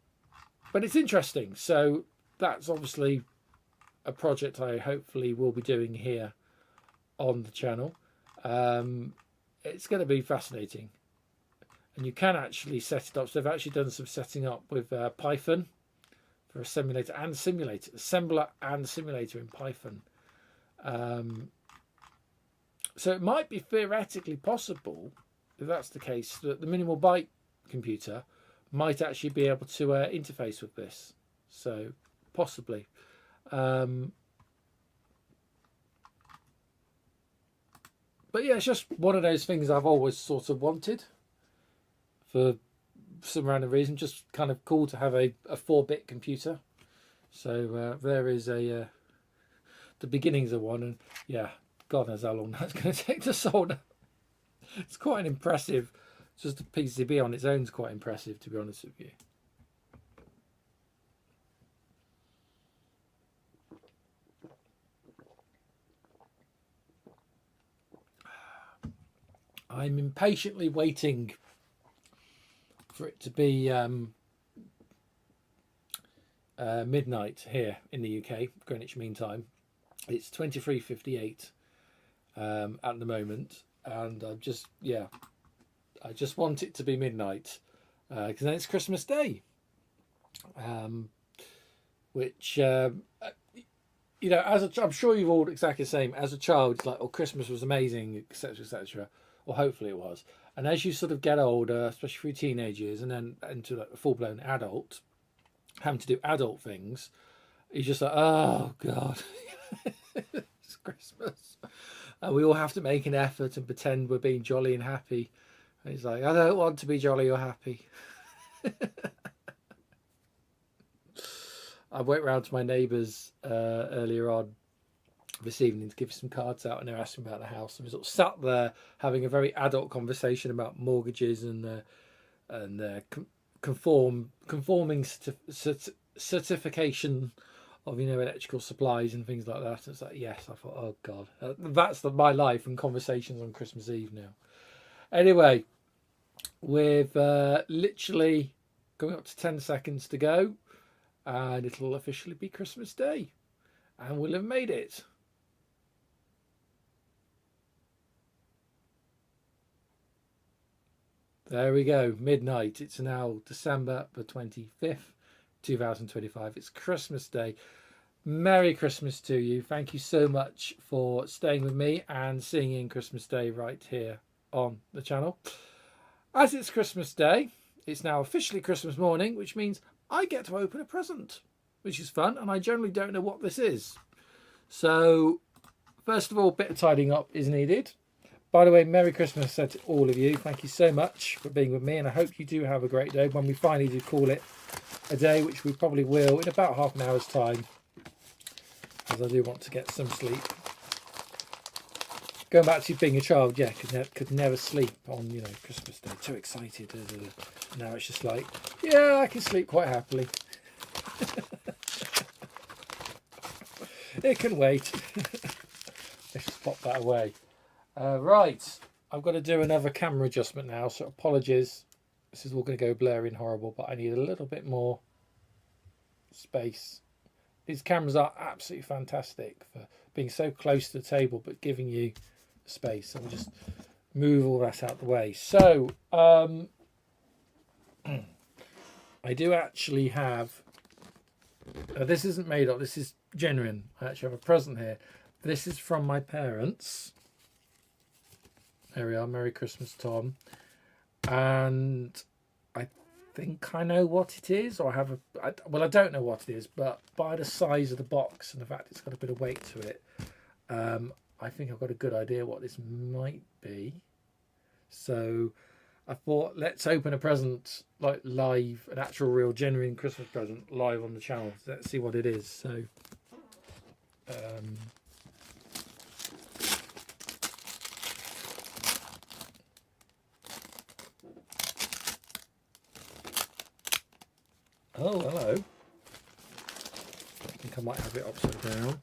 it's interesting, so that's obviously a project I hopefully will be doing here on the channel. It's going to be fascinating. And you can actually set it up. So they've actually done some setting up with Python for a simulator and simulator, assembler and simulator in Python. So it might be theoretically possible, if that's the case, that the MinimalByte computer might actually be able to interface with this. So possibly. But yeah, it's just one of those things I've always sort of wanted. For some random reason, just kind of cool to have a 4-bit computer. So there is the beginnings of one, and yeah, God knows how long that's going to take to solder. It's quite an impressive, just the PCB on its own is quite impressive, to be honest with you. I'm impatiently waiting for it to be midnight here in the UK, Greenwich Mean Time. It's 23:58 at the moment, and I just want it to be midnight because then it's Christmas Day, which you know, I'm sure you've all exactly the same. As a child, it's like, oh, Christmas was amazing, etc., etc. Or hopefully it was. And as you sort of get older, especially through teenage years, and then into like a full-blown adult, having to do adult things, you're just like, oh God, it's Christmas, and we all have to make an effort and pretend we're being jolly and happy. And it's like, I don't want to be jolly or happy. I went round to my neighbours earlier on this evening to give some cards out, and they're asking about the house, and we sort of sat there having a very adult conversation about mortgages and conforming certification of, you know, electrical supplies and things like that. It's like, yes, I thought, oh God, that's my life and conversations on Christmas Eve now. Anyway, with literally going up to 10 seconds to go, and it'll officially be Christmas Day, and we'll have made it. There we go, midnight. It's now December the 25th, 2025. It's Christmas Day. Merry Christmas to you. Thank you so much for staying with me and singing Christmas Day right here on the channel. As it's Christmas Day, it's now officially Christmas morning, which means I get to open a present, which is fun, and I generally don't know what this is. So, first of all, a bit of tidying up is needed. By the way, Merry Christmas to all of you. Thank you so much for being with me, and I hope you do have a great day when we finally do call it a day, which we probably will in about half an hour's time, as I do want to get some sleep. Going back to being a child, yeah, could never sleep on, Christmas Day. Too excited. Now it's just like, yeah, I can sleep quite happily. It can wait. Let's just pop that away. Right, I've got to do another camera adjustment now, so apologies. This is all going to go blurry and horrible, but I need a little bit more space. These cameras are absolutely fantastic for being so close to the table, but giving you space. So we'll just move all that out the way. So, I do actually have, this isn't made up, this is genuine. I actually have a present here. This is from my parents. There we are, Merry Christmas, Tom. And I think I know what it is, or I don't know what it is, but by the size of the box and the fact it's got a bit of weight to it, I think I've got a good idea what this might be. So I thought, let's open a present, like live, an actual real genuine Christmas present live on the channel. Let's see what it is. So oh, hello. I think I might have it upside down.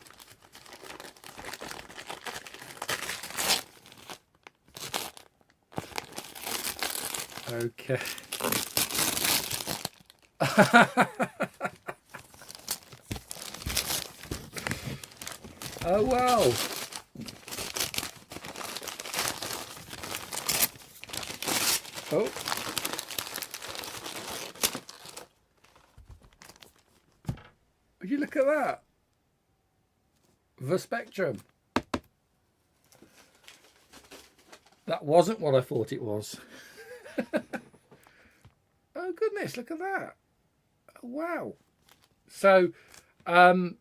Okay. Oh, wow. Oh. Would you look at that? The Spectrum. That wasn't what I thought it was. Oh goodness, look at that. Oh, wow. So the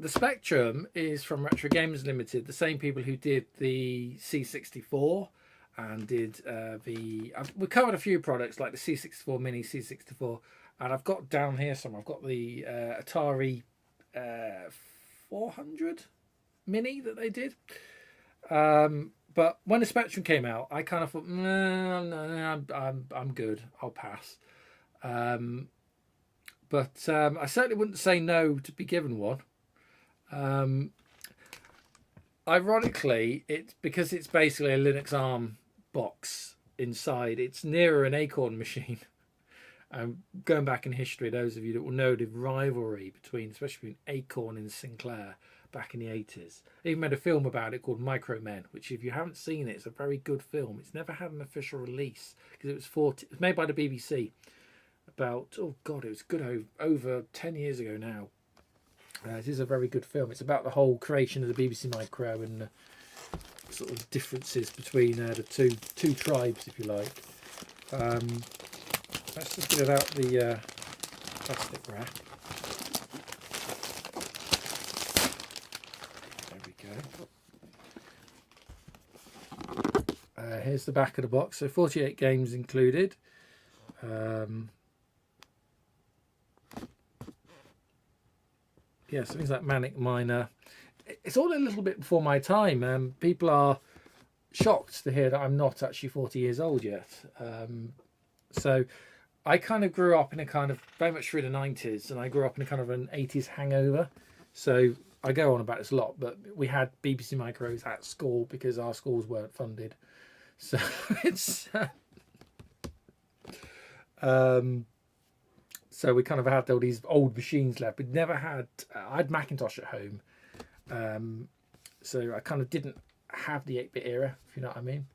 Spectrum is from Retro Games Limited, the same people who did the C64 and did we covered a few products like the C64 Mini, C64, and I've got down here somewhere, I've got the Atari 400 Mini that they did. But when the Spectrum came out, I kind of thought, no, I'm good. I'll pass. But I certainly wouldn't say no to be given one. Ironically, it's because it's basically a Linux ARM box inside. It's nearer an Acorn machine. Going back in history, those of you that will know the rivalry especially between Acorn and Sinclair back in the 80s. They even made a film about it called Micro Men, which if you haven't seen it, it's a very good film. It's never had an official release because it was made by the BBC about, oh God, it was good over 10 years ago now. It is a very good film. It's about the whole creation of the BBC Micro and the sort of differences between the two tribes, if you like. Let's just get it out the plastic wrap. Here's the back of the box. So 48 games included. Yeah, so things like Manic Miner. It's all a little bit before my time. People are shocked to hear that I'm not actually 40 years old yet. So I kind of grew up in a kind of very much through the 90s, and I grew up in a kind of an 80s hangover. So I go on about this a lot, but we had BBC Micros at school because our schools weren't funded. So it's so we kind of had all these old machines left. We'd never had. I had Macintosh at home, so I kind of didn't have the 8-bit era, if you know what I mean.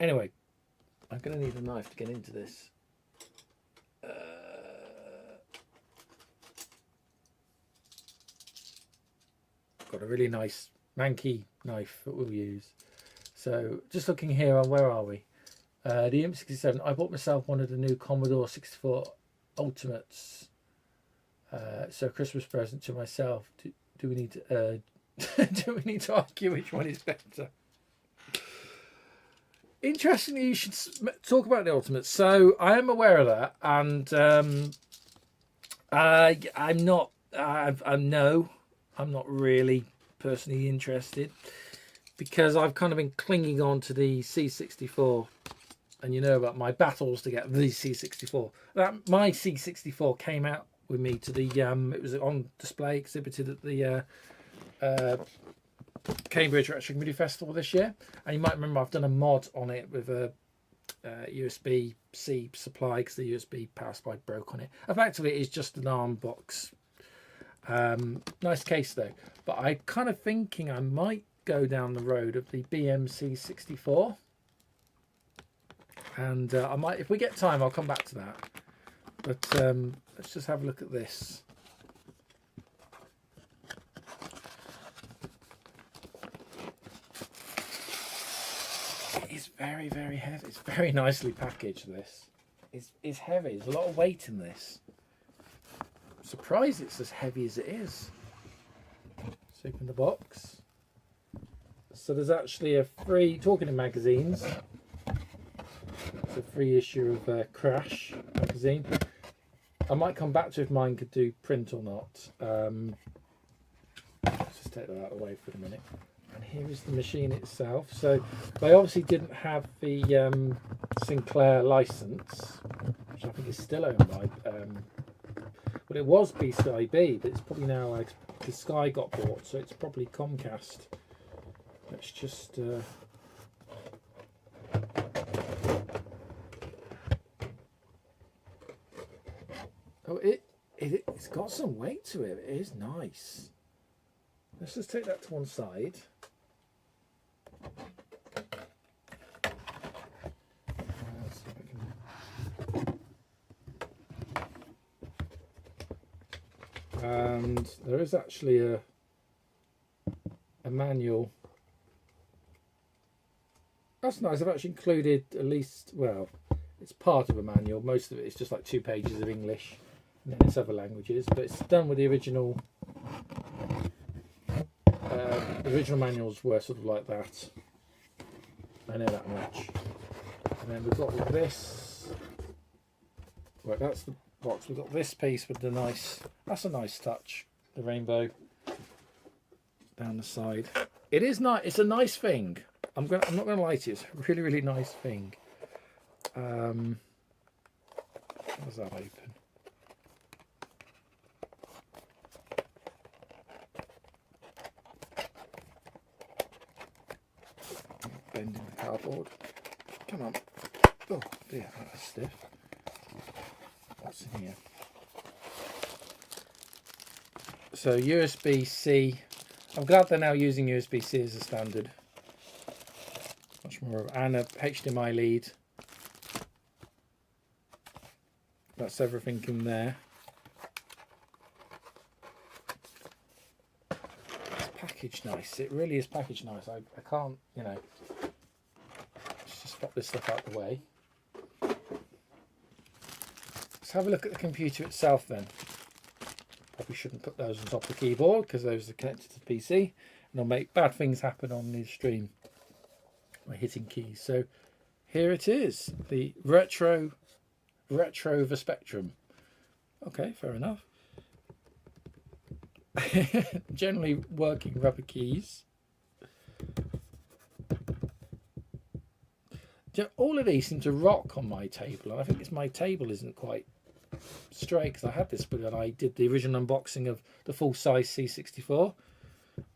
Anyway, I'm going to need a knife to get into this. Got a really nice manky knife that we'll use. So just looking here on, where are we? The M67. I bought myself one of the new Commodore 64 Ultimates. So a Christmas present to myself. Do we need to do we need to argue which one is better? Interestingly, you should talk about the Ultimates. So I am aware of that, and I'm not. I'm not really personally interested, because I've kind of been clinging on to the C64, and you know about my battles to get the C64. My C64 came out with me to the it was on display, exhibited at the Cambridge Retro Community Festival this year, and you might remember I've done a mod on it with a USB-C supply, because the USB power supply broke on it. Effectively, it's just an ARM box. Nice case though, but I'm kind of thinking I might go down the road of the BMC64, and I might, if we get time, I'll come back to that. But let's just have a look at this. It is very, very heavy. It's very nicely packaged. This is heavy. There's a lot of weight in this. Surprised it's as heavy as it is. Let's open the box. So there's actually a free, talking in magazines, it's a free issue of Crash magazine. I might come back to if mine could do print or not. Let's just take that out of the way for a minute. And here is the machine itself. So they obviously didn't have the Sinclair license, which I think is still owned by well, it was BCIB, but it's probably now, like, the Sky got bought, so it's probably Comcast. Let's just oh, it's got some weight to it. It is nice. Let's just take that to one side. And there is actually a manual. That's nice. I've actually included at least, well, it's part of a manual. Most of it is just like 2 pages of English, and then it's other languages, but it's done with the original. The original manuals were sort of like that. I know that much. And then we've got this. Right, that's the box. We've got this piece with the nice, that's a nice touch, the rainbow down the side. It is nice. It's a nice thing. I'm not going to lie to you. It's a really, really nice thing. How does that open? Bending the cardboard. Come on. Oh dear, that's stiff. What's in here? So USB-C. I'm glad they're now using USB-C as a standard. Much more, and a HDMI lead. That's everything in there. It's packaged nice. It really is packaged nice. I can't, you know. Let's just pop this stuff out the way. Let's have a look at the computer itself then. Probably shouldn't put those on top of the keyboard, because those are connected to the PC, and they'll make bad things happen on the stream by hitting keys. So here it is, the retro the Spectrum. Okay, fair enough. Generally working rubber keys. All of these seem to rock on my table, and I think it's my table isn't quite straight, because I had this when I did the original unboxing of the full-size C64,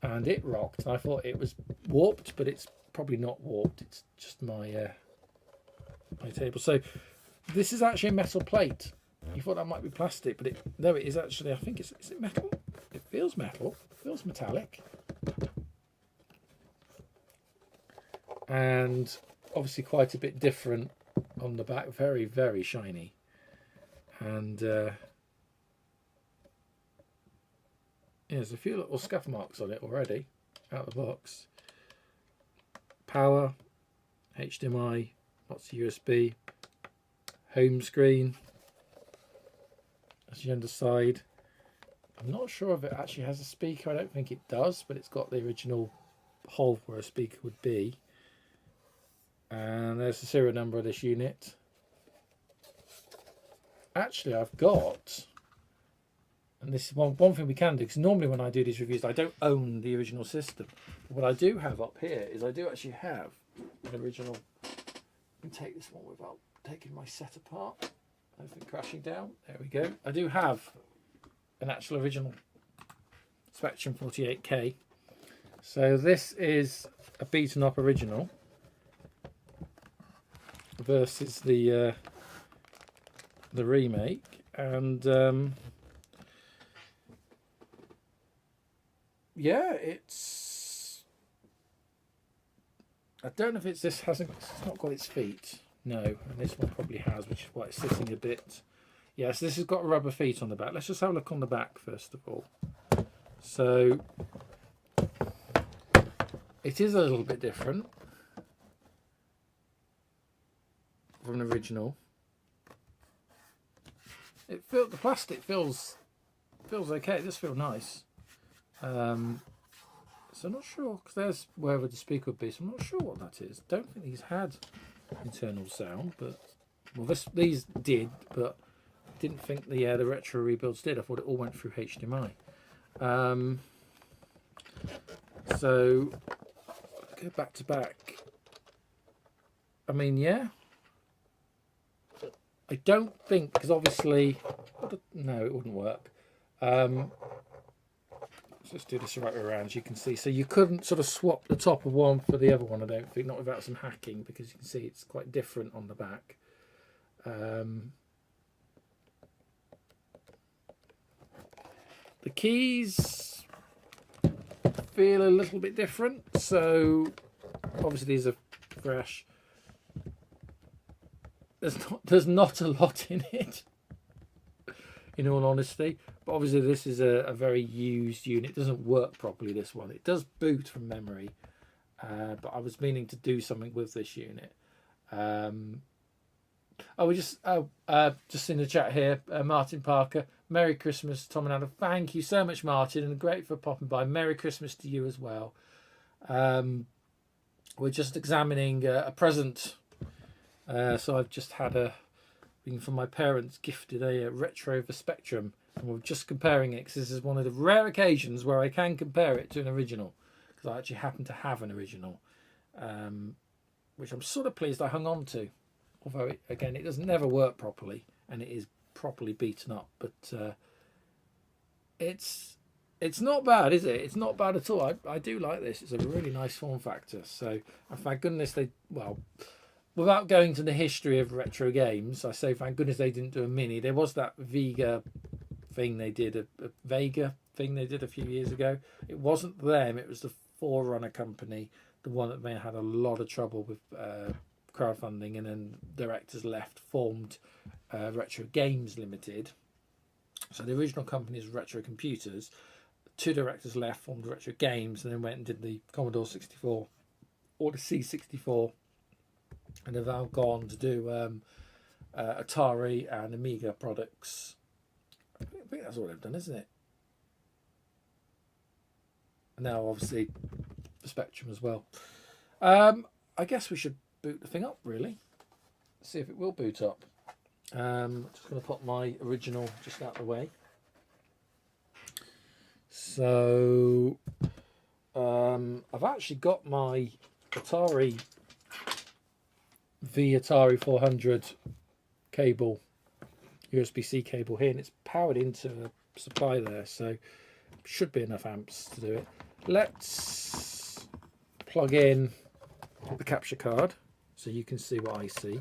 and it rocked, and I thought it was warped, but it's probably not warped. It's just my my table. So this is actually a metal plate. You thought that might be plastic, but no, it is actually, I think is it metal? It feels metal. It feels metallic. And obviously quite a bit different on the back. Very, very shiny. And yeah, there's a few little scuff marks on it already out of the box. Power, HDMI, lots of USB, home screen. That's the underside. I'm not sure if it actually has a speaker. I don't think it does, but it's got the original hole where a speaker would be. And there's the serial number of this unit. Actually, I've got, and this is one thing we can do, because normally when I do these reviews, I don't own the original system. But what I do have up here is I do actually have an original. Let me take this one without taking my set apart. Nothing crashing down. There we go. I do have an actual original Spectrum 48K. So this is a beaten up original versus the remake, and yeah, it's, I don't know if it's this hasn't, it's not got its feet, no, and this one probably has, which is why it's sitting a bit. Yes, this has got rubber feet on the back. Let's just have a look on the back first of all. So it is a little bit different from the original. The plastic feels okay. It does feel nice. So I'm not sure, because there's wherever the speaker would be. So I'm not sure what that is. Don't think these had internal sound, but well, these did, but I didn't think the retro rebuilds did. I thought it all went through HDMI. So go back to back. I mean, yeah. I don't think, because obviously, no, it wouldn't work. Let's just do this the right way around, as you can see. So you couldn't sort of swap the top of one for the other one, I don't think, not without some hacking, because you can see it's quite different on the back. The keys feel a little bit different. So obviously these are fresh. There's not a lot in it, in all honesty. But obviously this is a very used unit. It doesn't work properly, this one. It does boot from memory. But I was meaning to do something with this unit. Just in the chat here, Martin Parker. Merry Christmas, Tom and Adam. Thank you so much, Martin, and great for popping by. Merry Christmas to you as well. We're just examining a present. So I've just had from my parents gifted a retro for Spectrum, and we're just comparing it, because this is one of the rare occasions where I can compare it to an original, because I actually happen to have an original, which I'm sort of pleased I hung on to. Although, again, it doesn't never work properly, and it is properly beaten up. But it's not bad, is it? It's not bad at all. I do like this. It's a really nice form factor. So, and thank goodness without going to the history of retro games, I say thank goodness they didn't do a mini. There was that Vega thing they did, a Vega thing they did a few years ago. It wasn't them. It was the Forerunner company, the one that they had a lot of trouble with crowdfunding, and then directors left, formed Retro Games Limited. So the original company is Retro Computers. Two directors left, formed Retro Games, and then went and did the Commodore 64 or the C64, and have now gone to do Atari and Amiga products. I think that's all they've done, isn't it? And now obviously the Spectrum as well. I guess we should boot the thing up, really. See if it will boot up. Just going to put my original just out of the way. So I've actually got my Atari Atari 400 cable, USB-C cable here, and it's powered into a supply there, so should be enough amps to do it. Let's plug in the capture card so you can see what I see.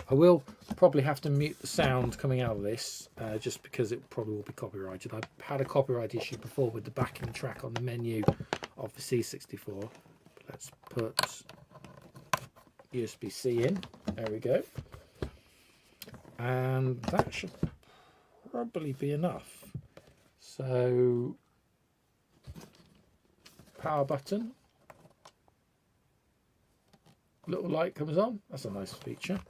I will probably have to mute the sound coming out of this, just because it probably will be copyrighted. I had a copyright issue before with the backing track on the menu of the C64. Let's put, USB-C in. There we go. And that should probably be enough. So, power button. Little light comes on. That's a nice feature.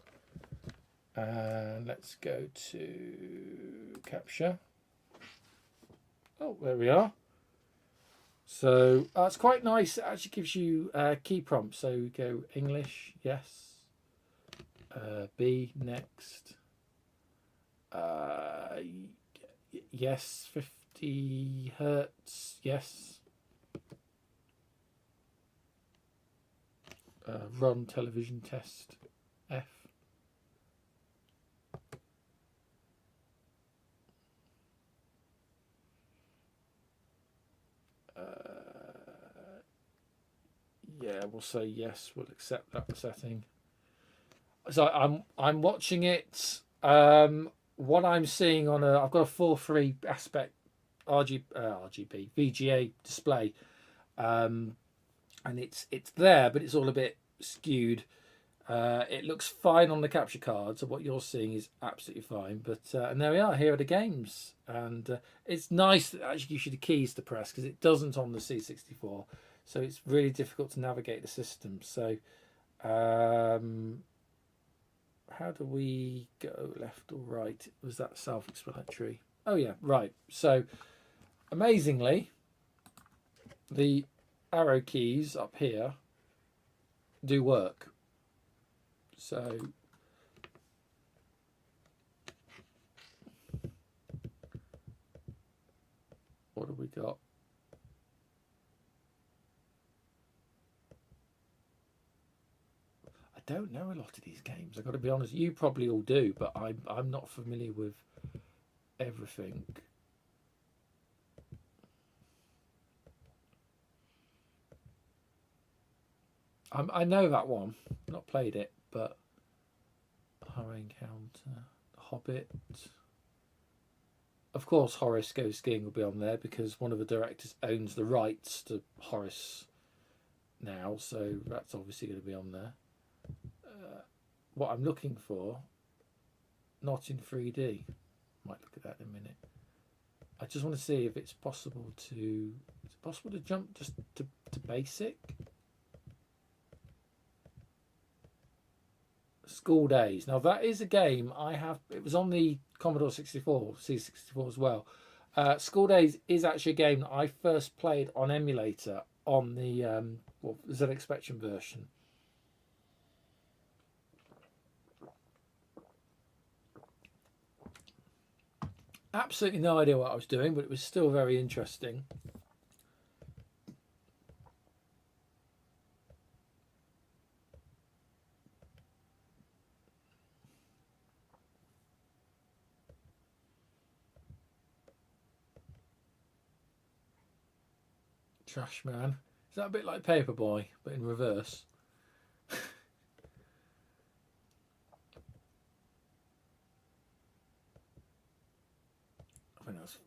And let's go to capture. Oh, there we are. So it's quite nice. It actually gives you key prompts. So we go English, yes. B, next. Yes, 50 hertz, yes. Run television test, F. Yeah, we'll say yes. We'll accept that setting. So I'm watching it. What I'm seeing on I've got a 4:3 aspect RGB VGA display, and it's there, but it's all a bit skewed. It looks fine on the capture card, so what you're seeing is absolutely fine. But and there we are. Here are the games, and it's nice that it actually gives you the keys to press because it doesn't on the C64. So it's really difficult to navigate the system. So how do we go, left or right? Was that self-explanatory? Oh yeah, right. So amazingly, the arrow keys up here do work. So what have we got? I don't know a lot of these games. I've got to be honest. You probably all do, but I'm not familiar with everything. I know that one. Not played it, but Highway Encounter, Hobbit. Of course, Horace Goes Skiing will be on there because one of the directors owns the rights to Horace now, so that's obviously going to be on there. What I'm looking for, not in 3D. Might look at that in a minute. I just want to see if it's possible to. Is it possible to jump just to basic? School Days. Now that is a game I have. It was on the Commodore 64, C64 as well. School Days is actually a game that I first played on emulator on the ZX Spectrum version. Absolutely no idea what I was doing, but it was still very interesting. Trash Man. Is that a bit like Paperboy, but in reverse? I think that's...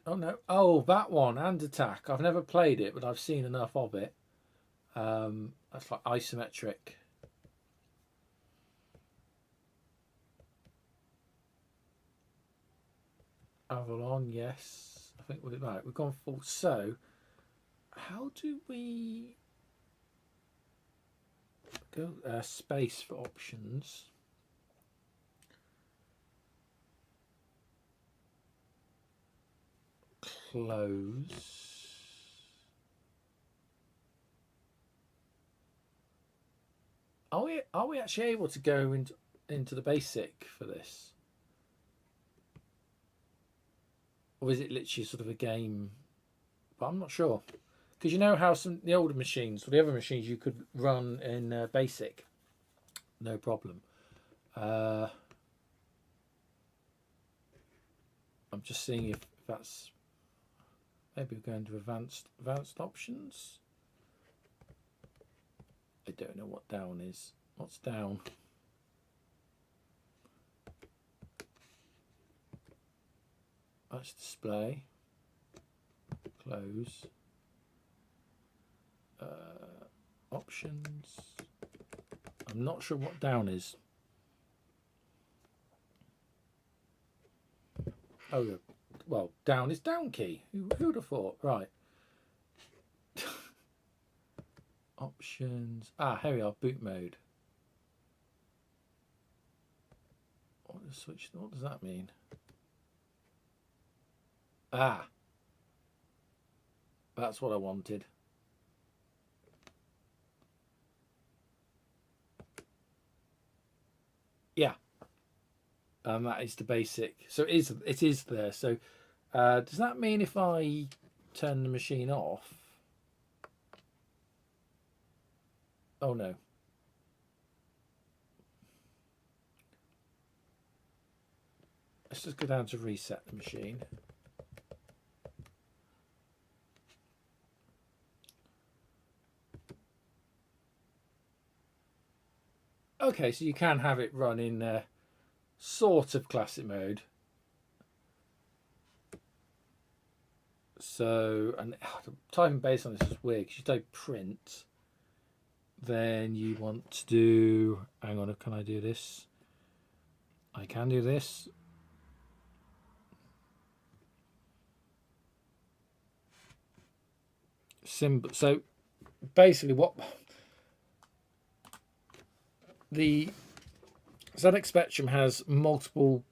Oh no! Oh, that one, and Attack. I've never played it, but I've seen enough of it. That's like isometric. Avalon, yes. I think we're right. We've gone full. So, how do we go? Space for options. Close. Are we actually able to go into the basic for this? Or is it literally sort of a game? But I'm not sure. Because you know how the older machines, or the other machines, you could run in basic. No problem. I'm just seeing if that's... Maybe we're going to advanced options. I don't know what down is. What's down? That's display. Close. Options. I'm not sure what down is. Oh, yeah. Well, down is down key. Who would have thought? Right. Options. Ah, here we are. Boot mode. What does that mean? Ah. That's what I wanted. Yeah. That is the basic. So it is there. So does that mean if I turn the machine off? Oh no. Let's just go down to reset the machine. Okay, so you can have it run in sort of classic mode. So, and typing base on this is weird because you type print, then you want to do, hang on, can I do this? I can do this. Symbol. So basically what the ZX Spectrum has multiple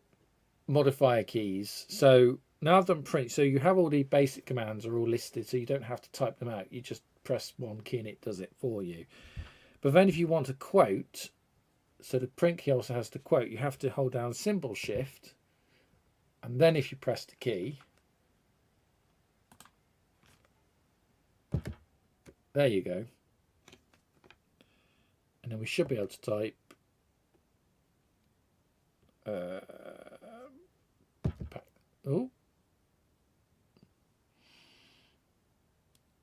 modifier keys. So now I've done print, so you have all the basic commands are all listed, so you don't have to type them out. You just press one key and it does it for you. But then if you want a quote, so the print key also has the quote, you have to hold down symbol shift, and then if you press the key, there you go. And then we should be able to type oh,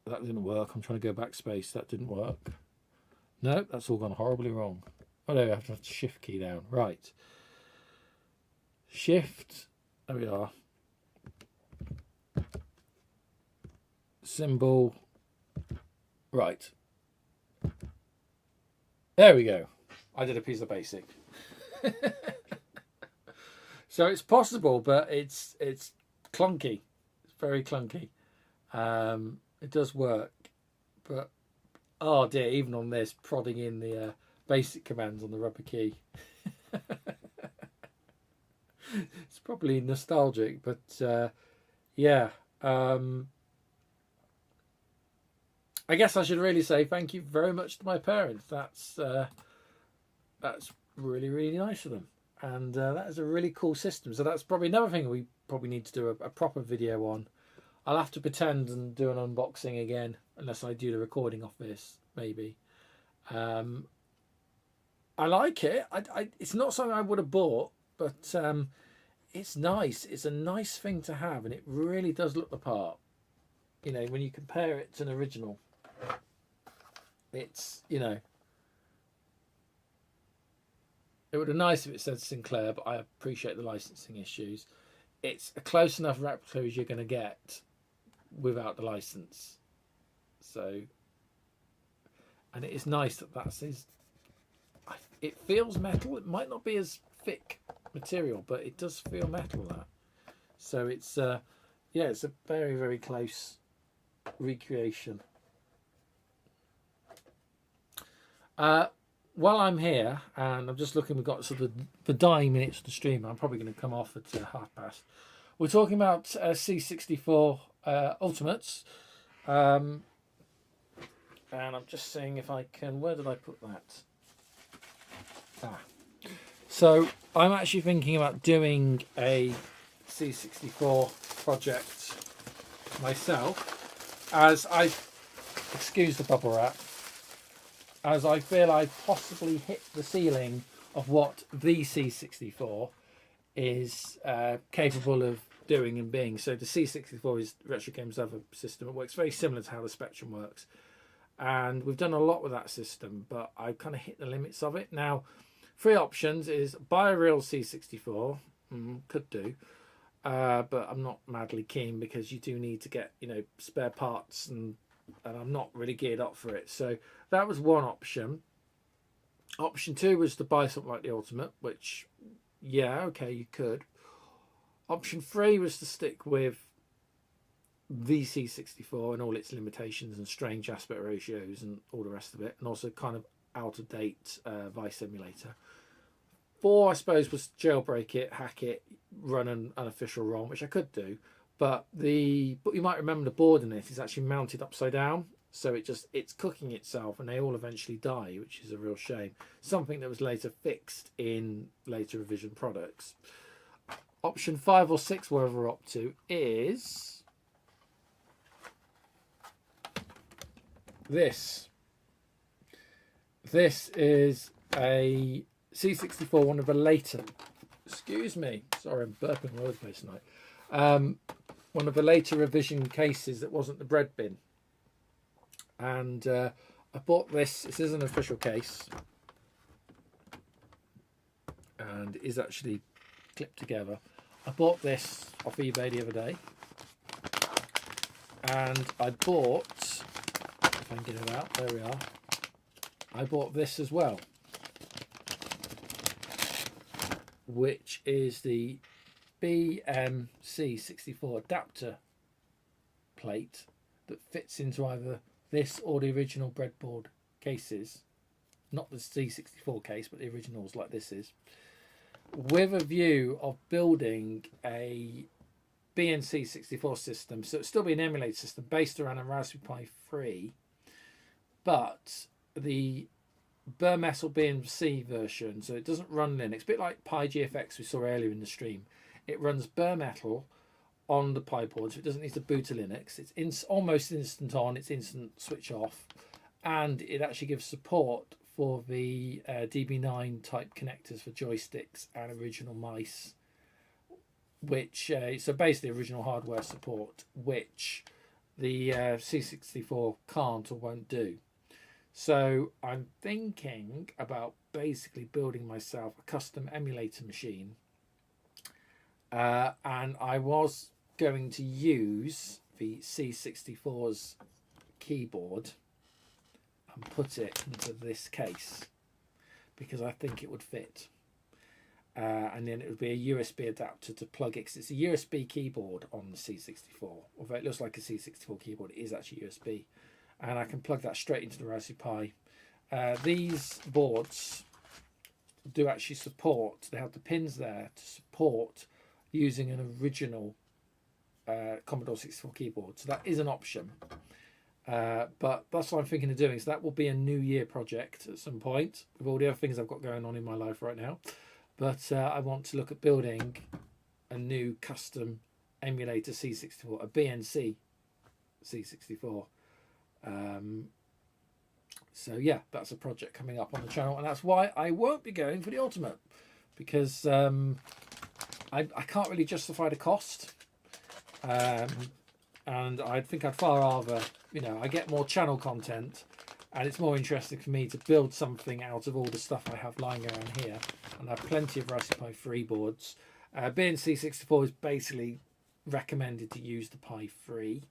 that didn't work. I'm trying to go backspace. That didn't work. No, that's all gone horribly wrong. Oh no, I have to have the shift key down. Right. Shift. There we are. Symbol. Right. There we go. I did a piece of basic. So it's possible, but it's clunky. It's very clunky. It does work, but oh dear, even on this, prodding in the basic commands on the rubber key. It's probably nostalgic, but yeah. I guess I should really say thank you very much to my parents. That's really, really nice of them. And that is a really cool system. So that's probably another thing we probably need to do a proper video on. I'll have to pretend and do an unboxing again, unless I do the recording off this, maybe. I like it. It's not something I would have bought, but it's nice. It's a nice thing to have, and it really does look the part. You know, when you compare it to an original, it's, you know, it would have been nice if it said Sinclair, but I appreciate the licensing issues. It's a close enough replica as you're going to get without the license. So, and it is nice that that's his. It feels metal. It might not be as thick material, but it does feel metal. That. So it's yeah, it's a very, very close recreation. While I'm here, and I'm just looking, we've got sort of the dying minutes to stream. I'm probably going to come off at past. We're talking about C64 Ultimates, and I'm just seeing if I can. Where did I put that? So I'm actually thinking about doing a C64 project myself, as I excuse the bubble wrap. As I feel I've possibly hit the ceiling of what the C64 is capable of doing and being. So the C64 is Retro Games' other system. It works very similar to how the Spectrum works. And we've done a lot with that system, but I've kind of hit the limits of it. Now, 3 options is buy a real C64. Could do. But I'm not madly keen because you do need to get, you know, spare parts and I'm not really geared up for it. So that was one option. Option 2 was to buy something like the Ultimate, which, yeah, okay, you could. Option 3 was to stick with the C64 and all its limitations and strange aspect ratios and all the rest of it, and also kind of out of date Vice emulator. 4, I suppose, was jailbreak it, hack it, run an unofficial ROM, which I could do, but you might remember the board in it is actually mounted upside down, so it's cooking itself, and they all eventually die, which is a real shame. Something that was later fixed in later revision products. Option 5 or 6, wherever we're up to, is this. This is a C64, one of the later, excuse me, sorry, I'm burping all over the place tonight. One of the later revision cases that wasn't the bread bin. And I bought this. This is an official case, and is actually clipped together. I bought this off eBay the other day, and I bought, if I can get it out, there we are. I bought this as well, which is the BMC64 adapter plate that fits into either this or the original breadboard cases, not the C64 case, but the originals like this is, with a view of building a BNC64 system. So it'll still be an emulator system based around a Raspberry Pi 3, but the bare metal BNC version, so it doesn't run Linux, a bit like PyGFX we saw earlier in the stream. It runs bare metal on the Pi board, so it doesn't need to boot to Linux. It's almost instant on, it's instant switch off, and it actually gives support for the DB9 type connectors for joysticks and original mice, which so basically original hardware support, which the C64 can't or won't do. So I'm thinking about basically building myself a custom emulator machine, and I was going to use the C64's keyboard and put it into this case because I think it would fit, and then it would be a USB adapter to plug it, because it's a USB keyboard on the C64, although it looks like a C64 keyboard, it is actually USB, and I can plug that straight into the Raspberry Pi. These boards do actually support, they have the pins there to support using an original Commodore 64 keyboard, so that is an option, but that's what I'm thinking of doing. So that will be a New Year project at some point with all the other things I've got going on in my life right now, but I want to look at building a new custom emulator C64, a BNC C64. So yeah, that's a project coming up on the channel, and that's why I won't be going for the Ultimate, because I can't really justify the cost. And I think I'd far rather, I get more channel content, and it's more interesting for me to build something out of all the stuff I have lying around here. And I have plenty of Raspberry Pi 3 boards. BNC64 is basically recommended to use the Pi 3.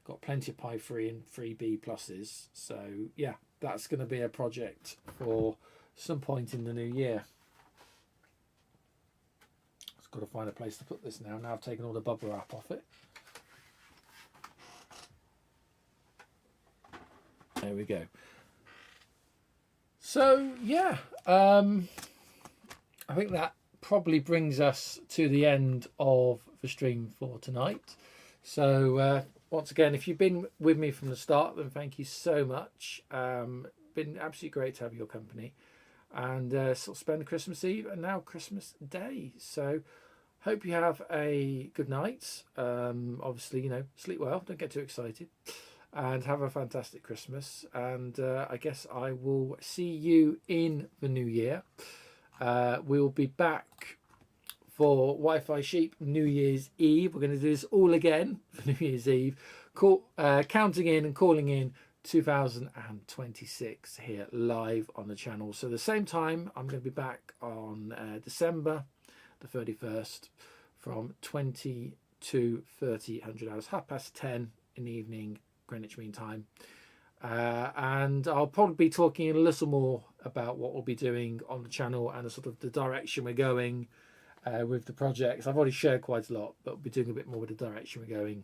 Got plenty of Pi 3 and 3B pluses. So yeah, that's going to be a project for some point in the new year. Got to find a place to put this now. Now I've taken all the bubble wrap off it. There we go. So yeah, I think that probably brings us to the end of the stream for tonight. So once again, if you've been with me from the start, then thank you so much. Been absolutely great to have your company, and sort of spend Christmas Eve and now Christmas Day. So hope you have a good night. Obviously, sleep well, don't get too excited, and have a fantastic Christmas. And I guess I will see you in the new year. We'll be back for Wi-Fi Sheep New Year's Eve. We're going to do this all again for New Year's Eve, counting in and calling in 2026 here live on the channel. So the same time, I'm going to be back on December the 31st from 20 to 30 hours, 10:30 in the evening, Greenwich Mean Time. and I'll probably be talking a little more about what we'll be doing on the channel and the sort of the direction we're going with the projects. I've already shared quite a lot, but we'll be doing a bit more with the direction we're going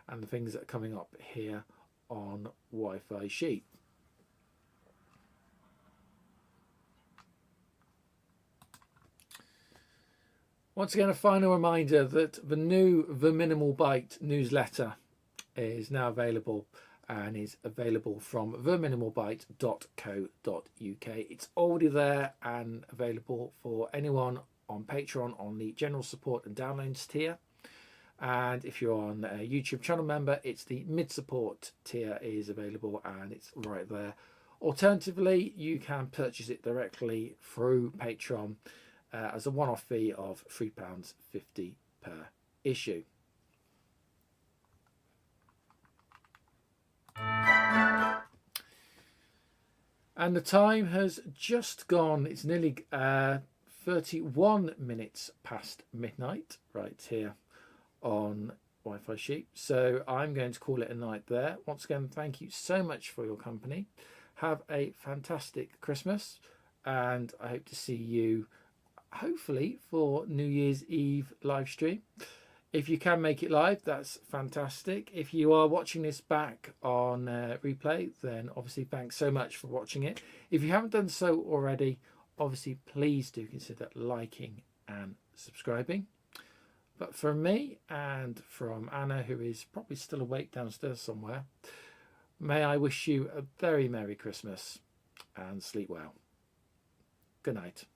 and the things that are coming up here on Wi-Fi Sheep. Once again, a final reminder that the new The MinimalByte newsletter is now available and is available from theminimalbyte.co.uk. It's already there and available for anyone on Patreon on the general support and downloads tier. And if you're on a YouTube channel member, it's the mid-support tier is available and it's right there. Alternatively, you can purchase it directly through Patreon as a one-off fee of £3.50 per issue. And the time has just gone. It's nearly 31 minutes past midnight right here on Wi-Fi Sheep. So I'm going to call it a night there. Once again, thank you so much for your company. Have a fantastic Christmas, and I hope to see you hopefully for New Year's Eve live stream. If you can make it live, that's fantastic. If you are watching this back on replay, then obviously thanks so much for watching it. If you haven't done so already, obviously please do consider liking and subscribing. But from me and from Anna, who is probably still awake downstairs somewhere, may I wish you a very Merry Christmas and sleep well. Good night.